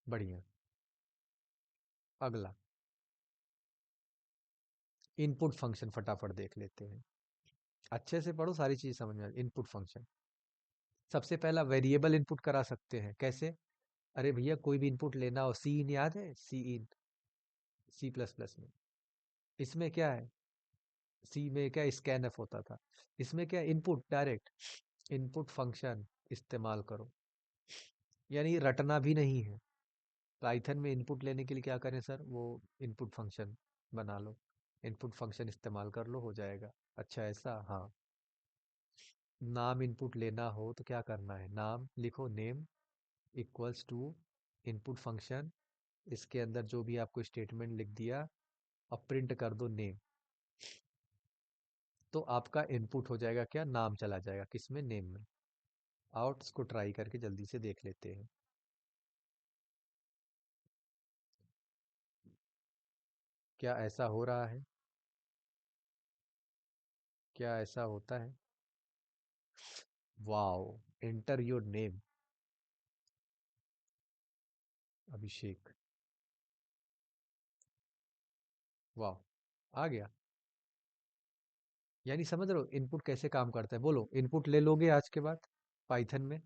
बढ़िया। अगला, इनपुट फंक्शन फटाफट देख लेते हैं। अच्छे से पढ़ो, सारी चीज समझ में आ। इनपुट फंक्शन, सबसे पहला वेरिएबल इनपुट करा सकते हैं, कैसे? अरे भैया, कोई भी इनपुट लेना हो, सी इन याद है? सी इन, सी प्लस प्लस में, इसमें क्या है, सी में क्या स्कैन एफ होता था, इसमें क्या इनपुट डायरेक्ट इनपुट फंक्शन इस्तेमाल करो, यानी रटना भी नहीं है। पाइथन में इनपुट लेने के लिए क्या करें सर, वो इनपुट फंक्शन बना लो, इनपुट फंक्शन इस्तेमाल कर लो, हो जाएगा। अच्छा ऐसा, हाँ। नाम इनपुट लेना हो तो क्या करना है, नाम लिखो, name equals to input function, इसके अंदर जो भी आपको स्टेटमेंट लिख दिया, अब प्रिंट कर दो नेम, तो आपका इनपुट हो जाएगा क्या, नाम चला जाएगा किसमें, नेम में। आउट इसको ट्राई करके जल्दी से देख लेते हैं। क्या ऐसा हो रहा है? क्या ऐसा होता है? वाओ, एंटर योर नेम, अभिषेक, वाह, आ गया। यानी समझ रहे हो इनपुट कैसे काम करता है? बोलो, इनपुट ले लोगे आज के बाद पाइथन में,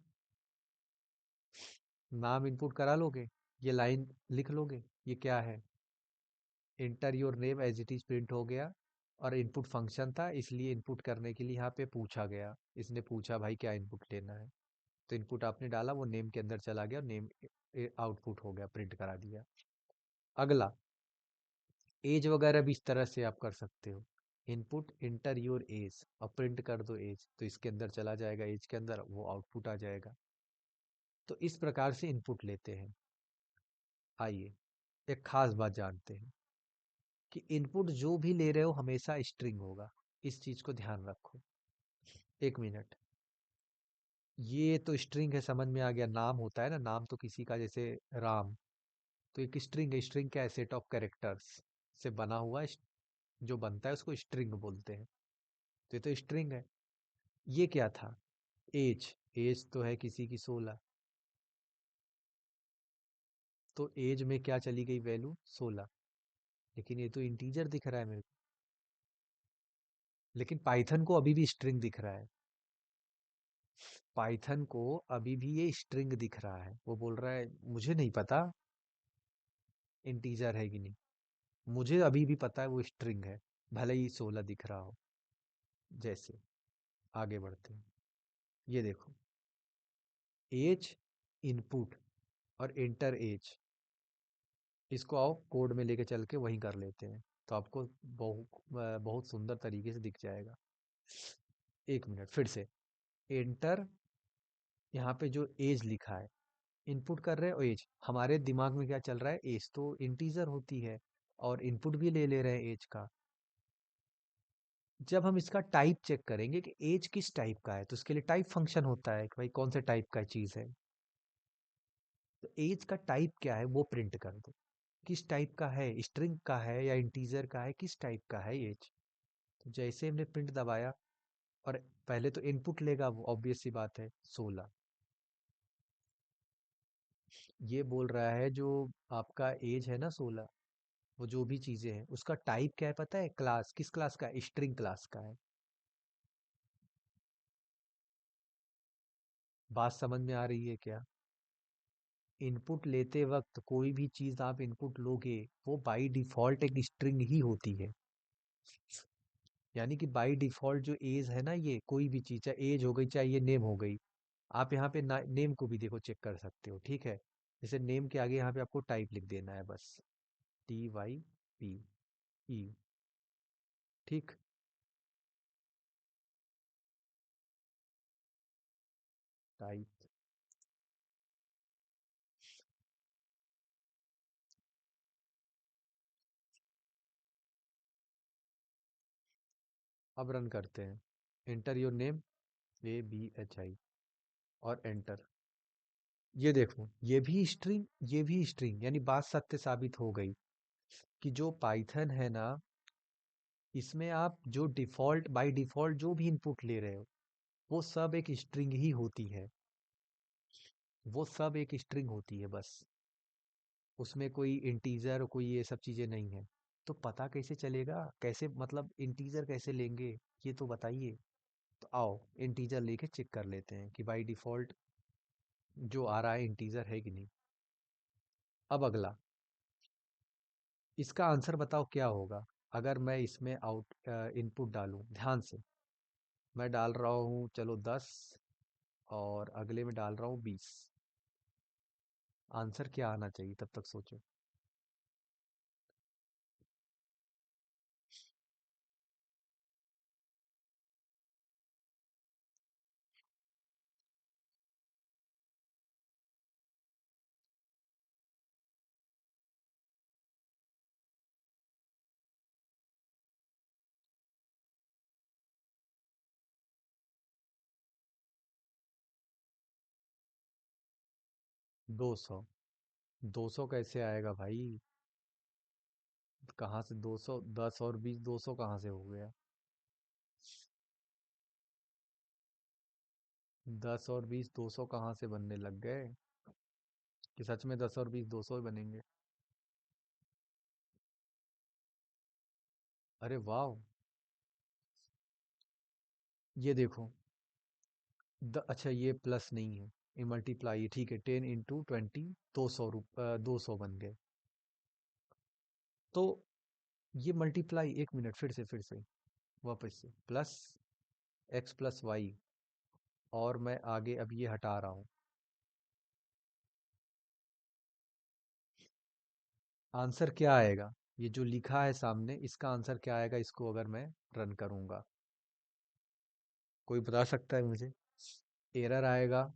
नाम इनपुट करा लोगे, ये लाइन लिख लोगे, ये क्या है, enter your name as it is print हो गया, और इनपुट फंक्शन था इसलिए इनपुट करने के लिए यहाँ पे पूछा गया, इसने पूछा भाई क्या इनपुट लेना है, तो इनपुट आपने डाला, वो नेम के अंदर चला गया, नेम आउटपुट हो गया, प्रिंट करा दिया। अगला, एज वगैरह भी इस तरह से आप कर सकते हो, इनपुट इंटर योर एज और प्रिंट कर दो एज, तो इसके अंदर चला जाएगा, एज के अंदर वो आउटपुट आ जाएगा। तो इस प्रकार से इनपुट लेते हैं। आइए एक खास बात जानते हैं कि इनपुट जो भी ले रहे हो हमेशा स्ट्रिंग होगा, इस चीज को ध्यान रखो। एक मिनट, ये तो स्ट्रिंग है, समझ में आ गया, नाम होता है ना, नाम तो किसी का, जैसे राम, तो एक स्ट्रिंग है, स्ट्रिंग क्या है, सेट ऑफ कैरेक्टर्स से बना हुआ जो बनता है उसको स्ट्रिंग बोलते हैं, तो ये तो स्ट्रिंग है। ये क्या था, एज, एज तो है किसी की 16, तो एज में क्या चली गई वैल्यू, 16, लेकिन ये तो इंटीजर दिख रहा है मेरे को, लेकिन पाइथन को अभी भी स्ट्रिंग दिख रहा है, पाइथन को अभी भी ये स्ट्रिंग दिख रहा है, वो बोल रहा है मुझे नहीं पता इंटीजर है कि नहीं, मुझे अभी भी पता है वो स्ट्रिंग है, भले ही 16 दिख रहा हो। जैसे आगे बढ़ते हैं, ये देखो, एज इनपुट और इंटर एज, इसको आओ कोड में लेके चल के वहीं कर लेते हैं। तो आपको बहुत सुंदर तरीके से दिख जाएगा। एक मिनट फिर से। एंटर। यहाँ पे जो एज लिखा है, इनपुट कर रहे हो एज, हमारे दिमाग में क्या चल रहा है, एज तो इंटीजर होती है और इनपुट भी ले ले रहे हैं एज का। जब हम इसका टाइप चेक करेंगे कि एज किस टाइप का है, तो उसके लिए टाइप फंक्शन होता है कि भाई कौन से टाइप का चीज है। तो एज का टाइप क्या है वो प्रिंट कर दो। किस टाइप का है, स्ट्रिंग का है या इंटीजर का है, किस टाइप का है एज। तो जैसे हमने प्रिंट दबाया, और पहले तो इनपुट लेगा वो, ऑब्वियस सी बात है, 16। ये बोल रहा है जो आपका एज है ना 16, वो जो भी चीजें हैं उसका टाइप क्या है पता है, क्लास, किस क्लास का है, स्ट्रिंग क्लास का है। बात समझ में आ रही है क्या? इनपुट लेते वक्त कोई भी चीज आप इनपुट लोगे, वो बाय डिफॉल्ट एक स्ट्रिंग ही होती है। यानी कि बाय डिफॉल्ट जो एज है ना, ये कोई भी चीज, चाहे एज हो गई चाहे ये नेम हो गई। आप यहाँ पे नेम को भी देखो चेक कर सकते हो, ठीक है। जैसे नेम के आगे यहाँ पे आपको टाइप लिख देना है बस, TYP E। ठीक। टाइप। अब रन करते हैं। एंटर योर नेम, ABHI, और एंटर। ये देखो, ये भी स्ट्रिंग, यानी बात सत्य साबित हो गई कि जो पाइथन है ना, इसमें आप जो डिफॉल्ट, बाय डिफॉल्ट जो भी इनपुट ले रहे हो, वो सब एक स्ट्रिंग ही होती है। वो सब एक स्ट्रिंग होती है बस। उसमें कोई इंटीजर, कोई ये सब चीजें नहीं है। तो पता कैसे चलेगा, कैसे मतलब इंटीजर कैसे लेंगे, ये तो बताइए। तो आओ इंटीजर लेके चेक कर लेते हैं कि बाय डिफॉल्ट जो आ रहा है इंटीजर है कि नहीं। अब अगला, इसका आंसर बताओ क्या होगा अगर मैं इसमें आउट इनपुट डालूं, ध्यान से। मैं डाल रहा हूँ चलो 10, और अगले में डाल रहा हूँ 20। आंसर क्या आना चाहिए, तब तक सोचो। 200। 200 कैसे आएगा भाई? कहाँ से 200, 10 और 20, 200 कहाँ से हो गया? 10 और 20 200 कहाँ से बनने लग गए? कि सच में 10 और 20 200 ही बनेंगे? अरे वाह। ये देखो, अच्छा ये प्लस नहीं है, ये मल्टीप्लाई है, ठीक है। 10 × 20, 200 बन गए। तो ये मल्टीप्लाई, एक मिनट, फिर से वापस से, प्लस x + y, और मैं आगे अब ये हटा रहा हूँ। आंसर क्या आएगा? ये जो लिखा है सामने, इसका आंसर क्या आएगा, इसको अगर मैं रन करूंगा? कोई बता सकता है मुझे? एरर आएगा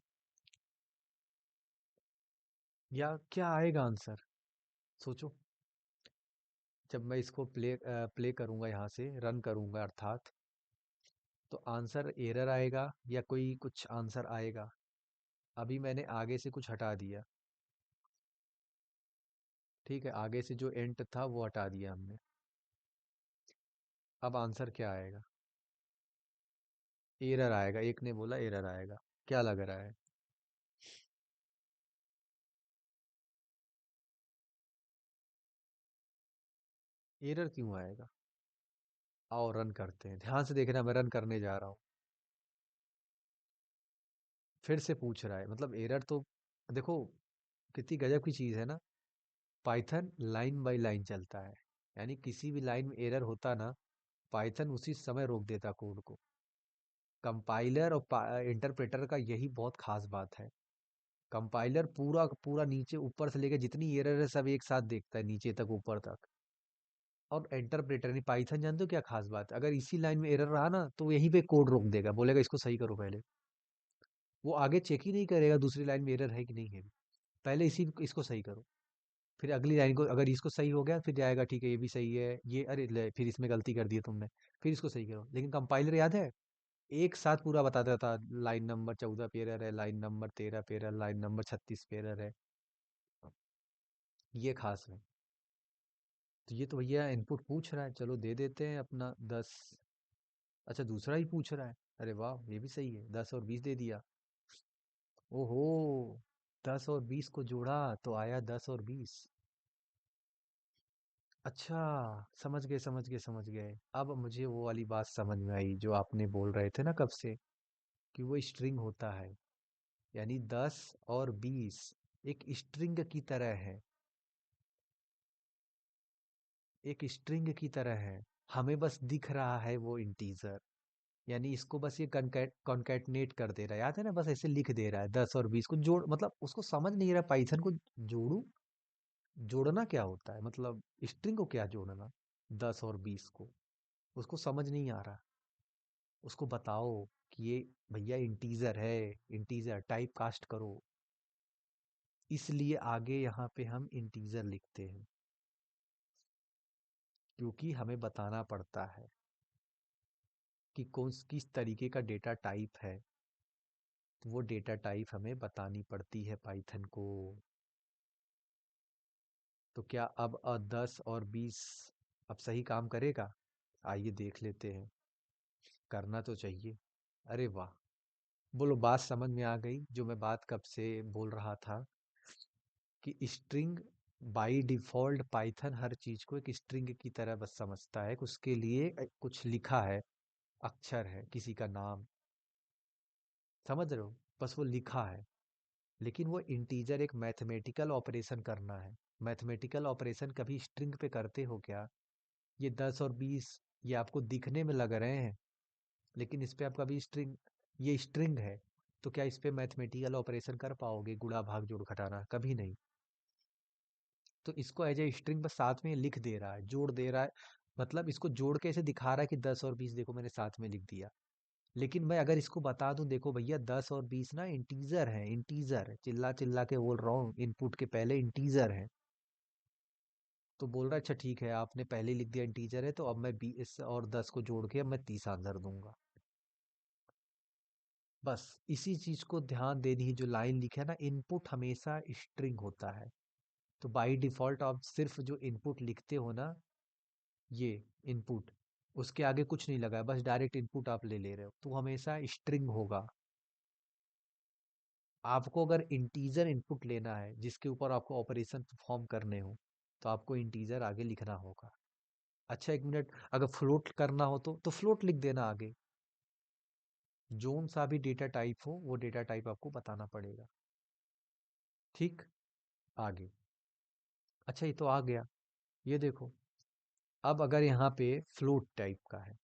या क्या आएगा आंसर? सोचो। जब मैं इसको प्ले करूंगा, यहाँ से रन करूंगा अर्थात, तो आंसर एरर आएगा या कोई कुछ आंसर आएगा? अभी मैंने आगे से कुछ हटा दिया, ठीक है, आगे से जो एंड था वो हटा दिया हमने। अब आंसर क्या आएगा? एरर आएगा, एक ने बोला एरर आएगा। क्या लग रहा है? एरर क्यों आएगा? आओ रन करते हैं, ध्यान से देखना, मैं रन करने जा रहा हूँ। फिर से पूछ रहा है, मतलब एरर तो देखो, कितनी गजब की चीज़ है ना। पाइथन लाइन बाय लाइन चलता है, यानी किसी भी लाइन में एरर होता ना, पाइथन उसी समय रोक देता कोड को। कंपाइलर और इंटरप्रेटर का यही बहुत खास बात है। कंपाइलर पूरा पूरा नीचे ऊपर से लेकर जितनी एरर है सब एक साथ देखता है, नीचे तक ऊपर तक। और इंटरप्रेटर नहीं, पाइथन जानते हो क्या खास बात है? अगर इसी लाइन में एरर रहा ना तो वो यहीं पे कोड रोक देगा, बोलेगा इसको सही करो पहले। वो आगे चेक ही नहीं करेगा दूसरी लाइन में एरर है कि नहीं है। पहले इसी इसको सही करो, फिर अगली लाइन को, अगर इसको सही हो गया फिर जाएगा ठीक है ये भी सही है, ये अरे ले फिर इसमें गलती कर दी है तुमने, फिर इसको सही करो। लेकिन कंपाइलर याद है, एक साथ पूरा बताता था, लाइन नंबर 14 पे एरर है, लाइन नंबर 13 पे एरर, लाइन नंबर 36 पे एरर है। ये खास है। तो ये तो भैया इनपुट पूछ रहा है, चलो दे देते हैं अपना 10। अच्छा दूसरा ही पूछ रहा है, अरे वाह ये भी सही है, 10 और 20 दे दिया। ओहो, 10 और 20 को जोड़ा तो आया 10 और 20। अच्छा, समझ गए। अब मुझे वो वाली बात समझ में आई जो आपने बोल रहे थे ना कब से, कि वो स्ट्रिंग होता है। यानी 10 और 20 एक स्ट्रिंग की तरह है, एक स्ट्रिंग की तरह है। हमें बस दिख रहा है वो इंटीजर, यानी इसको बस ये कॉन्कैटनेट कर दे रहा है, याद है ना, बस ऐसे लिख दे रहा है 10 और 20 को जोड़, मतलब उसको समझ नहीं रहा पाइथन को। जोड़ू, जोड़ना क्या होता है, मतलब स्ट्रिंग को क्या जोड़ना, 10 और 20 को, उसको समझ नहीं आ रहा। उसको बताओ कि ये भैया इंटीजर है, इंटीजर टाइप कास्ट करो। इसलिए आगे यहाँ पे हम इंटीजर लिखते हैं, क्योंकि हमें बताना पड़ता है कि कौन किस तरीके का डेटा टाइप है। तो वो डेटा टाइप हमें बतानी पड़ती है पाइथन को। तो क्या अब 10 और 20 अब सही काम करेगा? आइए देख लेते हैं। करना तो चाहिए। अरे वाह, बोलो बात समझ में आ गई जो मैं बात कब से बोल रहा था, कि स्ट्रिंग बाय डिफॉल्ट पाइथन हर चीज को एक स्ट्रिंग की तरह बस समझता है, कि उसके लिए कुछ लिखा है, अक्षर है, किसी का नाम, समझ रहे हो, बस वो लिखा है। लेकिन वो इंटीजर एक मैथमेटिकल ऑपरेशन करना है। मैथमेटिकल ऑपरेशन कभी स्ट्रिंग पे करते हो क्या? ये 10 और 20 ये आपको दिखने में लग रहे हैं, लेकिन इस पे आप कभी स्ट्रिंग, ये स्ट्रिंग है, तो क्या इस पे मैथमेटिकल ऑपरेशन कर पाओगे, गुणा भाग जोड़ घटाना? कभी नहीं। तो इसको एज ए स्ट्रिंग बस साथ में लिख दे रहा है, जोड़ दे रहा है, मतलब इसको जोड़ के ऐसे दिखा रहा है कि 10 और 20 देखो मैंने साथ में लिख दिया। लेकिन मैं अगर इसको बता दूं, देखो भैया 10 और 20 ना इंटीजर है, इंटीजर चिल्ला चिल्ला के बोल रहा हूँ, इनपुट के पहले इंटीजर है। तो बोल रहा है अच्छा ठीक है, आपने पहले लिख दिया इंटीजर है, तो अब मैं 20 और 10 को जोड़ के अब मैं 30 आंसर दूंगा। बस इसी चीज को ध्यान देनी है, जो लाइन लिखा है ना, इनपुट हमेशा स्ट्रिंग होता है। तो बाय डिफॉल्ट आप सिर्फ जो इनपुट लिखते हो ना, ये इनपुट, उसके आगे कुछ नहीं लगा है, बस डायरेक्ट इनपुट आप ले ले रहे हो, तो हमेशा स्ट्रिंग होगा। आपको अगर इंटीजर इनपुट लेना है जिसके ऊपर आपको ऑपरेशन परफॉर्म करने हो, तो आपको इंटीजर आगे लिखना होगा। अच्छा एक मिनट, अगर फ्लोट करना हो तो फ्लोट लिख देना आगे। जोन सा भी डेटा टाइप हो वो डेटा टाइप आपको बताना पड़ेगा। ठीक, आगे। अच्छा ये तो आ गया, ये देखो। अब अगर यहाँ पे फ्लोट टाइप का है,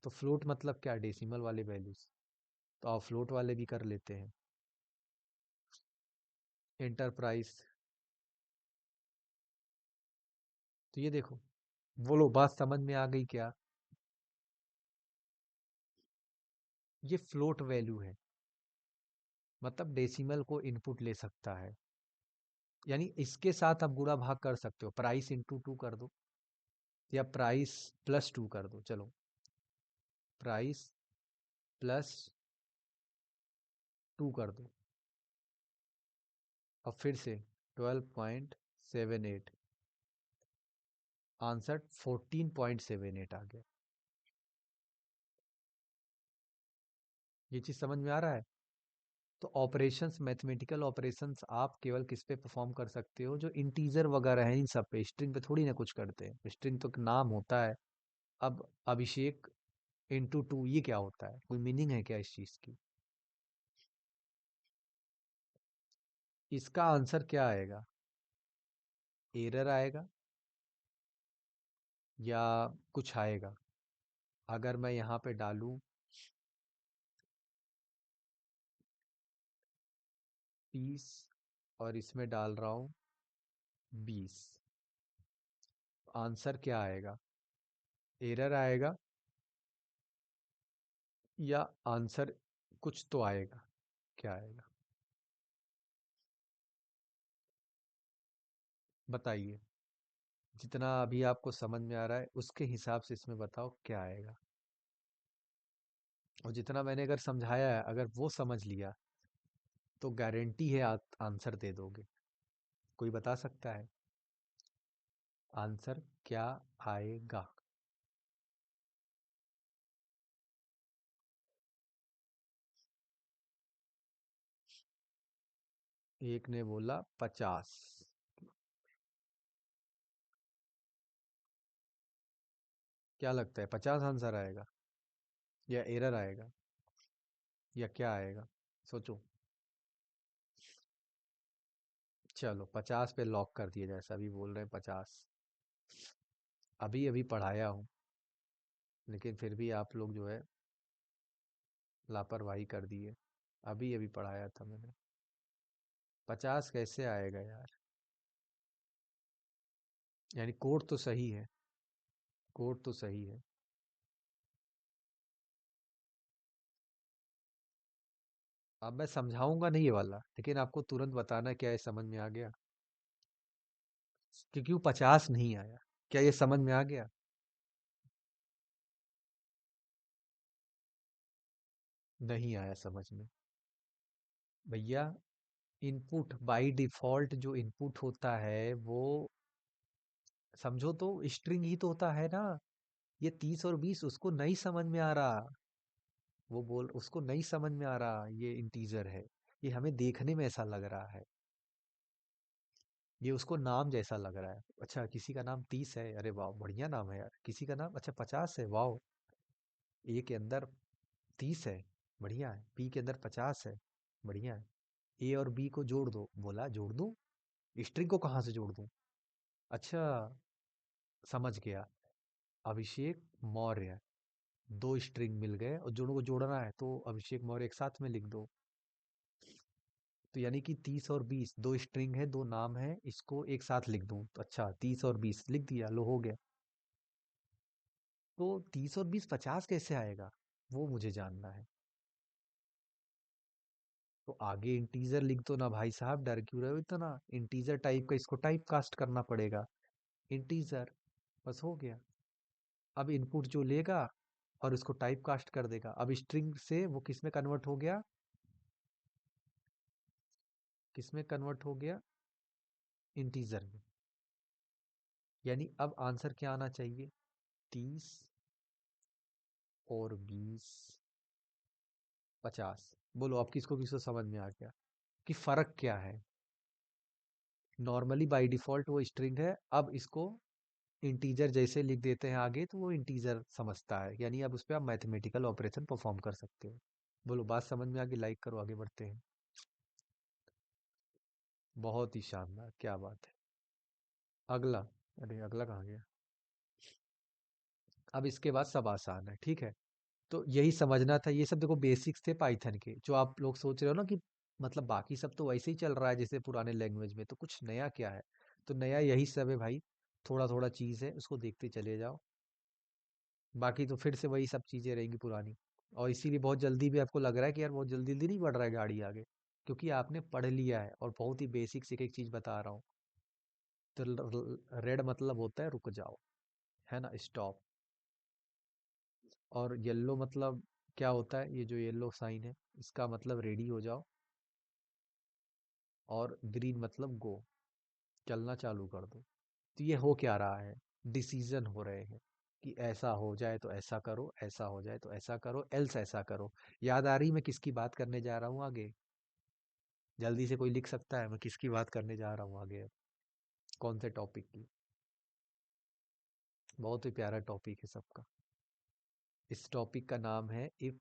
तो फ्लोट मतलब क्या, डेसिमल वाले वैल्यूज, तो आप फ्लोट वाले भी कर लेते हैं। एंटरप्राइज, तो ये देखो, बोलो बात समझ में आ गई क्या? ये फ्लोट वैल्यू है, मतलब डेसिमल को इनपुट ले सकता है। यानी इसके साथ आप गुणा भाग कर सकते हो, प्राइस इंटू 2 कर दो, या प्राइस +2 कर दो, चलो प्राइस +2 कर दो। अब फिर से 12.78, आंसर 14.78 आ गया। ये चीज समझ में आ रहा है? तो ऑपरेशंस, मैथमेटिकल ऑपरेशंस आप केवल किस पे परफॉर्म कर सकते हो, जो इंटीजर वगैरह है इन सब पे, स्ट्रिंग पे थोड़ी ना कुछ करते हैं, स्ट्रिंग तो एक नाम होता है। अब अभिषेक इंटू 2 ये क्या होता है, कोई मीनिंग है क्या इस चीज की? इसका आंसर क्या आएगा? एरर आएगा या कुछ आएगा? अगर मैं यहाँ पे डालूं 30 और इसमें डाल रहा हूँ 20, आंसर क्या आएगा? एरर आएगा या आंसर कुछ तो आएगा? क्या आएगा? बताइए। जितना अभी आपको समझ में आ रहा है उसके हिसाब से इसमें बताओ क्या आएगा। और जितना मैंने अगर समझाया है अगर वो समझ लिया तो गारंटी है आप आंसर दे दोगे। कोई बता सकता है आंसर क्या आएगा? एक ने बोला 50। क्या लगता है 50 आंसर आएगा या एरर आएगा या क्या आएगा? सोचो। चलो 50 पे लॉक कर दिया जाए, सभी बोल रहे हैं 50। अभी अभी पढ़ाया हूँ लेकिन फिर भी आप लोग जो है लापरवाही कर दिए। अभी अभी पढ़ाया था मैंने। 50 कैसे आएगा यार? यानी कोड तो सही है। कोड तो सही है। अब मैं समझाऊंगा नहीं ये वाला, लेकिन आपको तुरंत बताना क्या ये समझ में आ गया? क्योंकि वो 50 नहीं आया। क्या ये समझ में आ गया? नहीं आया समझ में। भैया, इनपुट बाय डिफॉल्ट जो इनपुट होता है वो समझो तो स्ट्रिंग ही तो होता है ना। ये 30 और 20 उसको नहीं समझ में आ रहा। वो बोल उसको नहीं समझ में आ रहा ये इंटीजर है। ये हमें देखने में ऐसा लग रहा है। ये उसको नाम जैसा लग रहा है। अच्छा किसी का नाम 30 है, अरे वाह बढ़िया नाम है यार। किसी का नाम अच्छा 50 है, वाह। ए के अंदर 30 है, बढ़िया है। बी के अंदर 50 है, बढ़िया है। ए और बी को जोड़ दो, बोला जोड़ दूं। स्ट्रिंग को कहाँ से जोड़ दूं? अच्छा, समझ गया। अभिषेक मौर्य, दो स्ट्रिंग मिल गए और दोनों को जोड़ना है तो अभिषेक मौर्य एक साथ में लिख दो। तो यानी कि 30 और 20 दो स्ट्रिंग है, दो नाम है, इसको एक साथ लिख दूं तो अच्छा 30 और 20 लिख दिया, लो हो गया। तो 30 और 20 50 कैसे आएगा वो मुझे जानना है। तो आगे इंटीजर लिख दो ना भाई साहब, डर क्यों रहे हो इतना? इंटीजर टाइप का इसको टाइप कास्ट करना पड़ेगा। इंटीजर, बस हो गया। अब इनपुट जो लेगा और इसको टाइप कास्ट कर देगा। अब स्ट्रिंग से वो किस में कन्वर्ट हो गया? किस में कन्वर्ट हो गया? इंटीजर में। यानी अब आंसर क्या आना चाहिए? 30 और 20 50। बोलो अब किसको किसको समझ में आ गया कि फर्क क्या है? नॉर्मली बाय डिफॉल्ट वो स्ट्रिंग है, अब इसको इंटीजर जैसे लिख देते हैं आगे तो वो इंटीजर समझता है। यानी अब उस पर आप मैथमेटिकल ऑपरेशन परफॉर्म कर सकते हो। बोलो बात समझ में आ गई? लाइक करो, आगे बढ़ते हैं। बहुत ही शानदार, क्या बात है। अगला। अरे अगला कहाँ गया? अब इसके बाद सब आसान है, ठीक है। तो यही समझना था। ये सब देखो बेसिक्स थे पाइथन के, जो आप लोग सोच रहे हो ना कि मतलब बाकी सब तो वैसे ही चल रहा है जैसे पुराने लैंग्वेज में, तो कुछ नया क्या है? तो नया यही सब है भाई। थोड़ा थोड़ा चीज़ है, उसको देखते चले जाओ। बाकी तो फिर से वही सब चीज़ें रहेंगी पुरानी। और इसीलिए बहुत जल्दी भी आपको लग रहा है कि यार बहुत जल्दी जल्दी नहीं बढ़ रहा है गाड़ी आगे, क्योंकि आपने पढ़ लिया है और बहुत ही बेसिक से एक एक चीज़ बता रहा हूँ। तो रेड मतलब होता है रुक जाओ, है ना, स्टॉप। और येलो मतलब क्या होता है? ये जो येलो साइन है इसका मतलब रेडी हो जाओ। और ग्रीन मतलब गो, चलना चालू कर दो। तो ये हो क्या रहा है? डिसीजन हो रहे हैं कि ऐसा हो जाए तो ऐसा करो, ऐसा हो जाए तो ऐसा करो, एल्स ऐसा करो। याद आ रही मैं किसकी बात करने जा रहा हूँ आगे? जल्दी से कोई लिख सकता है मैं किसकी बात करने जा रहा हूँ आगे? कौन से टॉपिक की? बहुत ही प्यारा टॉपिक है सबका। इस टॉपिक का नाम है इफ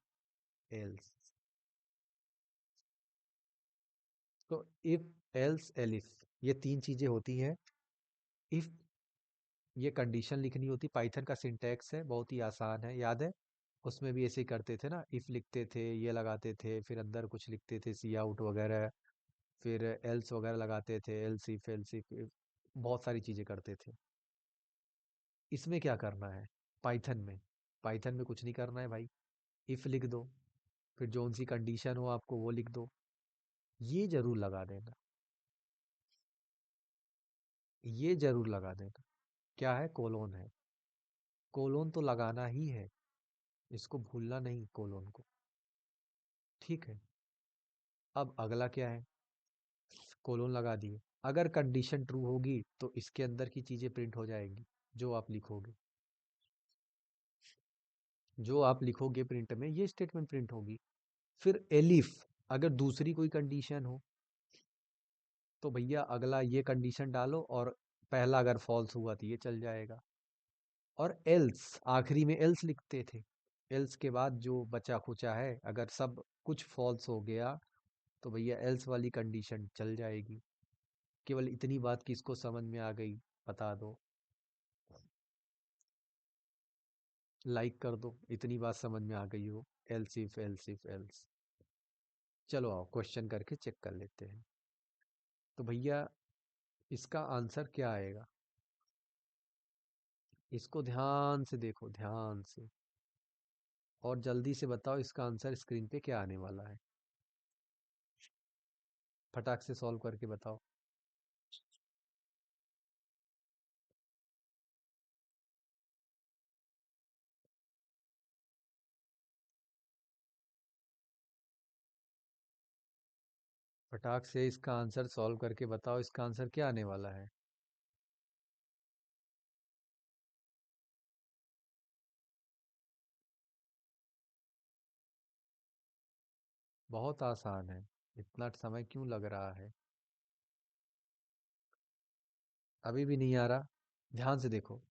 एल्स। तो इफ एल्स एलिफ, ये तीन चीजें होती हैं। इफ, ये कंडीशन लिखनी होती। पाइथन का सिंटैक्स है, बहुत ही आसान है, याद है? उसमें भी ऐसे ही करते थे ना, इफ लिखते थे, ये लगाते थे, फिर अंदर कुछ लिखते थे सी आउट वगैरह, फिर एल्स वगैरह लगाते थे, एल्स इफ बहुत सारी चीजें करते थे। इसमें क्या करना है? पाइथन में कुछ नहीं करना है भाई। इफ लिख दो, फिर जोन सी कंडीशन हो आपको वो लिख दो। ये जरूर लगा देना, ये जरूर लगा देना। क्या है? कोलोन है। कोलोन तो लगाना ही है, इसको भूलना नहीं कोलोन को। ठीक है। अब अगला क्या है? कोलोन लगा दिए। अगर कंडीशन ट्रू होगी तो इसके अंदर की चीजें प्रिंट हो जाएंगी, जो आप लिखोगे। जो आप लिखोगे प्रिंट में ये स्टेटमेंट प्रिंट होगी। फिर एलिफ, अगर दूसरी कोई कंडीशन हो तो भैया अगला ये कंडीशन डालो, और पहला अगर फॉल्स हुआ तो ये चल जाएगा। और एल्स, आखिरी में एल्स लिखते थे। एल्स के बाद जो बचा खुचा है, अगर सब कुछ फॉल्स हो गया तो भैया एल्स वाली कंडीशन चल जाएगी। केवल इतनी बात किसको समझ में आ गई, बता दो। लाइक कर दो, इतनी बात समझ में आ गई हो। Else if else if else. चलो आओ क्वेश्चन करके चेक कर लेते हैं। तो भैया इसका आंसर क्या आएगा? इसको ध्यान से देखो, ध्यान से, और जल्दी से बताओ इसका आंसर स्क्रीन पे क्या आने वाला है। फटाक से सॉल्व करके बताओ। फटाक से इसका आंसर सॉल्व करके बताओ, इसका आंसर क्या आने वाला है। बहुत आसान है, इतना समय क्यों लग रहा है? अभी भी नहीं आ रहा? ध्यान से देखो।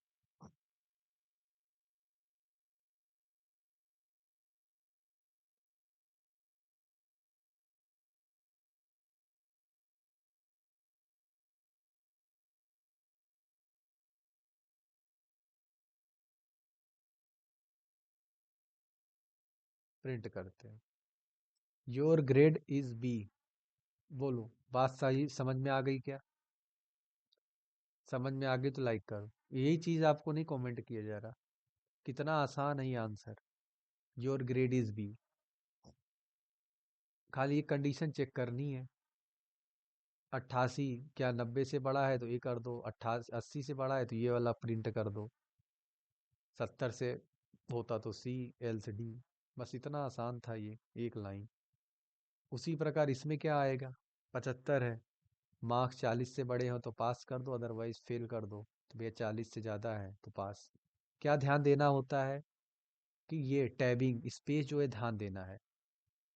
प्रिंट करते हैं। Your grade is B. बोलो, बात सही समझ में आ गई क्या? समझ में आ गई तो लाइक करो। यही चीज आपको नहीं कमेंट किया जा रहा। कितना आसान है ये answer. Your grade is B. खाली ये कंडीशन चेक करनी है। 88 क्या 90 से बड़ा है तो ये कर दो, 88 80 से बड़ा है तो ये वाला प्रिंट कर दो, 70 से होता तो सी, एल्स डी। बस इतना आसान था ये, एक लाइन। उसी प्रकार इसमें क्या आएगा? 75 है, मार्क्स 40 से बड़े हो तो पास कर दो, अदरवाइज फेल कर दो। तो भैया 40 से ज़्यादा है तो पास। क्या ध्यान देना होता है कि ये टैबिंग स्पेस जो है ध्यान देना है।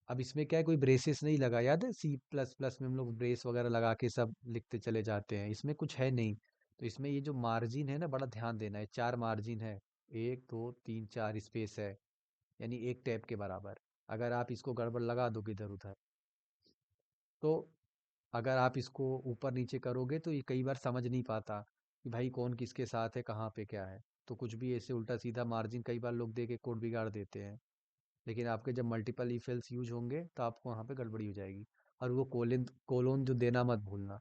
अब इसमें क्या है, कोई ब्रेसेस नहीं लगा, याद है सी प्लस प्लस में हम लोग ब्रेस वगैरह लगा के सब लिखते चले जाते हैं, इसमें कुछ है नहीं। तो इसमें ये जो मार्जिन है ना, बड़ा ध्यान देना है। 4 मार्जिन है, 1 2 3 4 स्पेस है, यानी एक टैब के बराबर। अगर आप इसको गड़बड़ लगा दोगे इधर उधर, तो अगर आप इसको ऊपर नीचे करोगे तो ये कई बार समझ नहीं पाता कि भाई कौन किसके साथ है, कहाँ पे क्या है। तो कुछ भी ऐसे उल्टा सीधा मार्जिन कई बार लोग दे के कोड बिगाड़ देते हैं। लेकिन आपके जब मल्टीपल इफ एल्स यूज होंगे तो आपको वहाँ पे गड़बड़ी हो जाएगी। और वो कोलन कोलोन जो देना मत भूलना।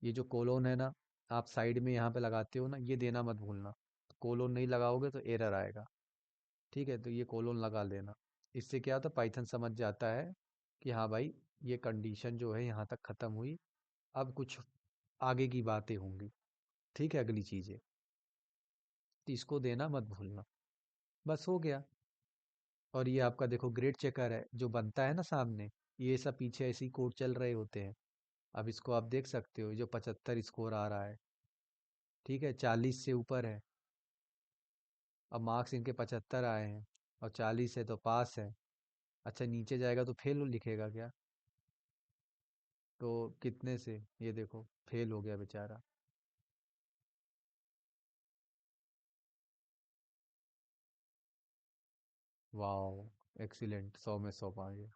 ये जो कोलोन है ना, आप साइड में यहाँ पे लगाते हो ना, ये देना मत भूलना। कोलोन नहीं लगाओगे तो एरर आएगा। ठीक है, तो ये कोलोन लगा लेना। इससे क्या होता है, पाइथन समझ जाता है कि हाँ भाई, ये कंडीशन जो है यहाँ तक खत्म हुई, अब कुछ आगे की बातें होंगी। ठीक है, अगली चीजें, तो इसको देना मत भूलना। बस हो गया। और ये आपका देखो ग्रेड चेकर है जो बनता है ना सामने, ये सब पीछे ऐसे ही कोड चल रहे होते हैं। अब इसको आप देख सकते हो, ये जो 75 स्कोर आ रहा है, ठीक है, 40 से ऊपर है। अब मार्क्स इनके 75 आए हैं और 40 है तो पास है। अच्छा, नीचे जाएगा तो फेल लिखेगा क्या? तो कितने से, ये देखो फेल हो गया बेचारा। वाह, एक्सीलेंट, 100 में 100 पा गया।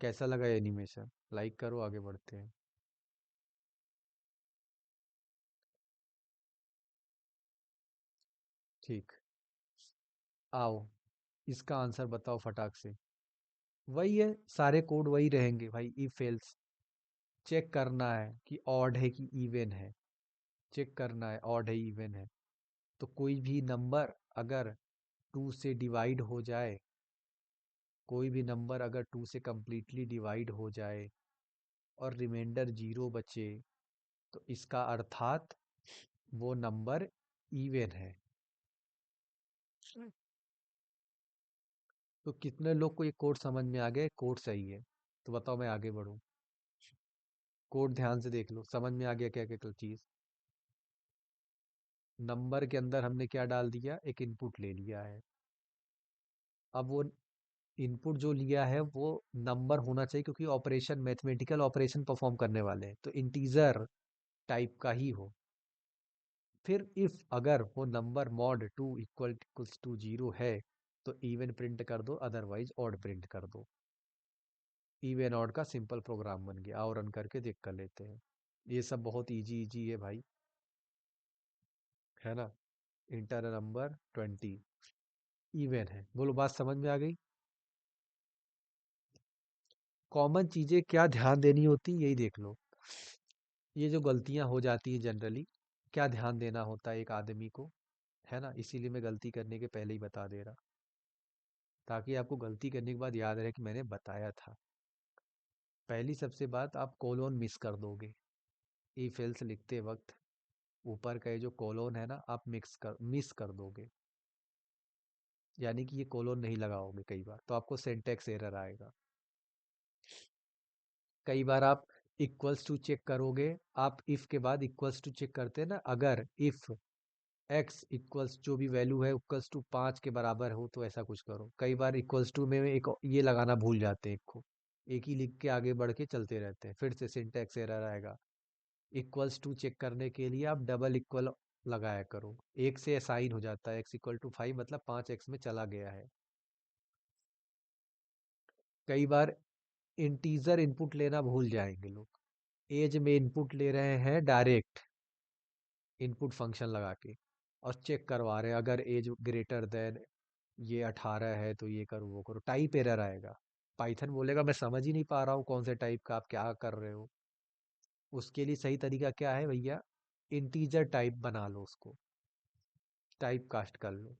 कैसा लगा ये एनिमेशन? लाइक करो, आगे बढ़ते हैं। ठीक, आओ इसका आंसर बताओ फटाक से। वही है, सारे कोड वही रहेंगे भाई। इफ एल्स चेक करना है कि ऑड है कि इवन है। चेक करना है ऑड है इवन है। तो कोई भी नंबर अगर 2 से डिवाइड हो जाए, कोई भी नंबर अगर 2 से कंप्लीटली डिवाइड हो जाए और रिमाइंडर 0 बचे, तो इसका अर्थात वो नंबर इवन है। तो कितने लोग को ये कोड समझ में आ गया? कोड सही है। तो बताओ मैं आगे बढ़ूं? कोड ध्यान से देख लो, समझ में आ गया क्या क्या चीज? नंबर के अंदर हमने क्या डाल दिया? एक इनपुट ले लिया है। अब वो इनपुट जो लिया है वो नंबर होना चाहिए, क्योंकि ऑपरेशन मैथमेटिकल ऑपरेशन परफॉर्म करने वाले हैं, तो इंटीजर टाइप का ही हो। फिर इफ अगर वो नंबर मॉड 2 इक्वल्स टू 0 है, तो इवन प्रिंट कर दो, अदरवाइज ऑड प्रिंट कर दो। इवन ऑड का सिंपल प्रोग्राम बन गया। और रन करके देख कर लेते हैं। ये सब बहुत इजी इजी है भाई, है ना? इंटर नंबर 20 इवन है। बोलो बात समझ में आ गई? कॉमन चीजें क्या ध्यान देनी होती यही देख लो। ये जो गलतियां हो जाती हैं जनरली, क्या ध्यान देना होता है एक आदमी को, है ना? इसीलिए मैं गलती करने के पहले ही बता दे रहा, ताकि आपको गलती करने के बाद याद रहे कि मैंने बताया था। पहली सबसे बात, आप कोलोन मिस कर दोगे इफ एल्स लिखते वक्त। ऊपर का ये जो कोलोन है ना, आप मिस कर दोगे, यानी कि ये कोलोन नहीं लगाओगे कई बार, तो आपको सिंटैक्स एरर आएगा। कई बार आप इक्वल्स टू चेक करोगे, आप इफ के बाद इक्वल्स टू चेक करते हैं ना, अगर इफ एक्स इक्वल्स जो भी वैल्यू है इक्वल्स टू 5 के बराबर हो, तो ऐसा कुछ करो। कई बार इक्वल्स टू में एक ये लगाना भूल जाते हैं, एक को एक ही लिख के आगे बढ़ के चलते रहते हैं, फिर से सिंटैक्स एरर आएगा। इक्वल्स टू चेक करने के लिए आप डबल इक्वल लगाया करो। एक से असाइन हो जाता है, एक्स इक्वल टू 5 मतलब 5x में चला गया है। कई बार इंटीजर इनपुट लेना भूल जाएंगे लोग, एज में इनपुट ले रहे हैं डायरेक्ट इनपुट फंक्शन लगा के, और चेक करवा रहे हैं अगर एज ग्रेटर देन ये 18 है तो ये करो वो करो, टाइप एरर आएगा। पाइथन बोलेगा मैं समझ ही नहीं पा रहा हूँ कौन से टाइप का आप क्या कर रहे हो। उसके लिए सही तरीका क्या है भैया? इंटीजर टाइप बना लो उसको, टाइप कास्ट कर लो।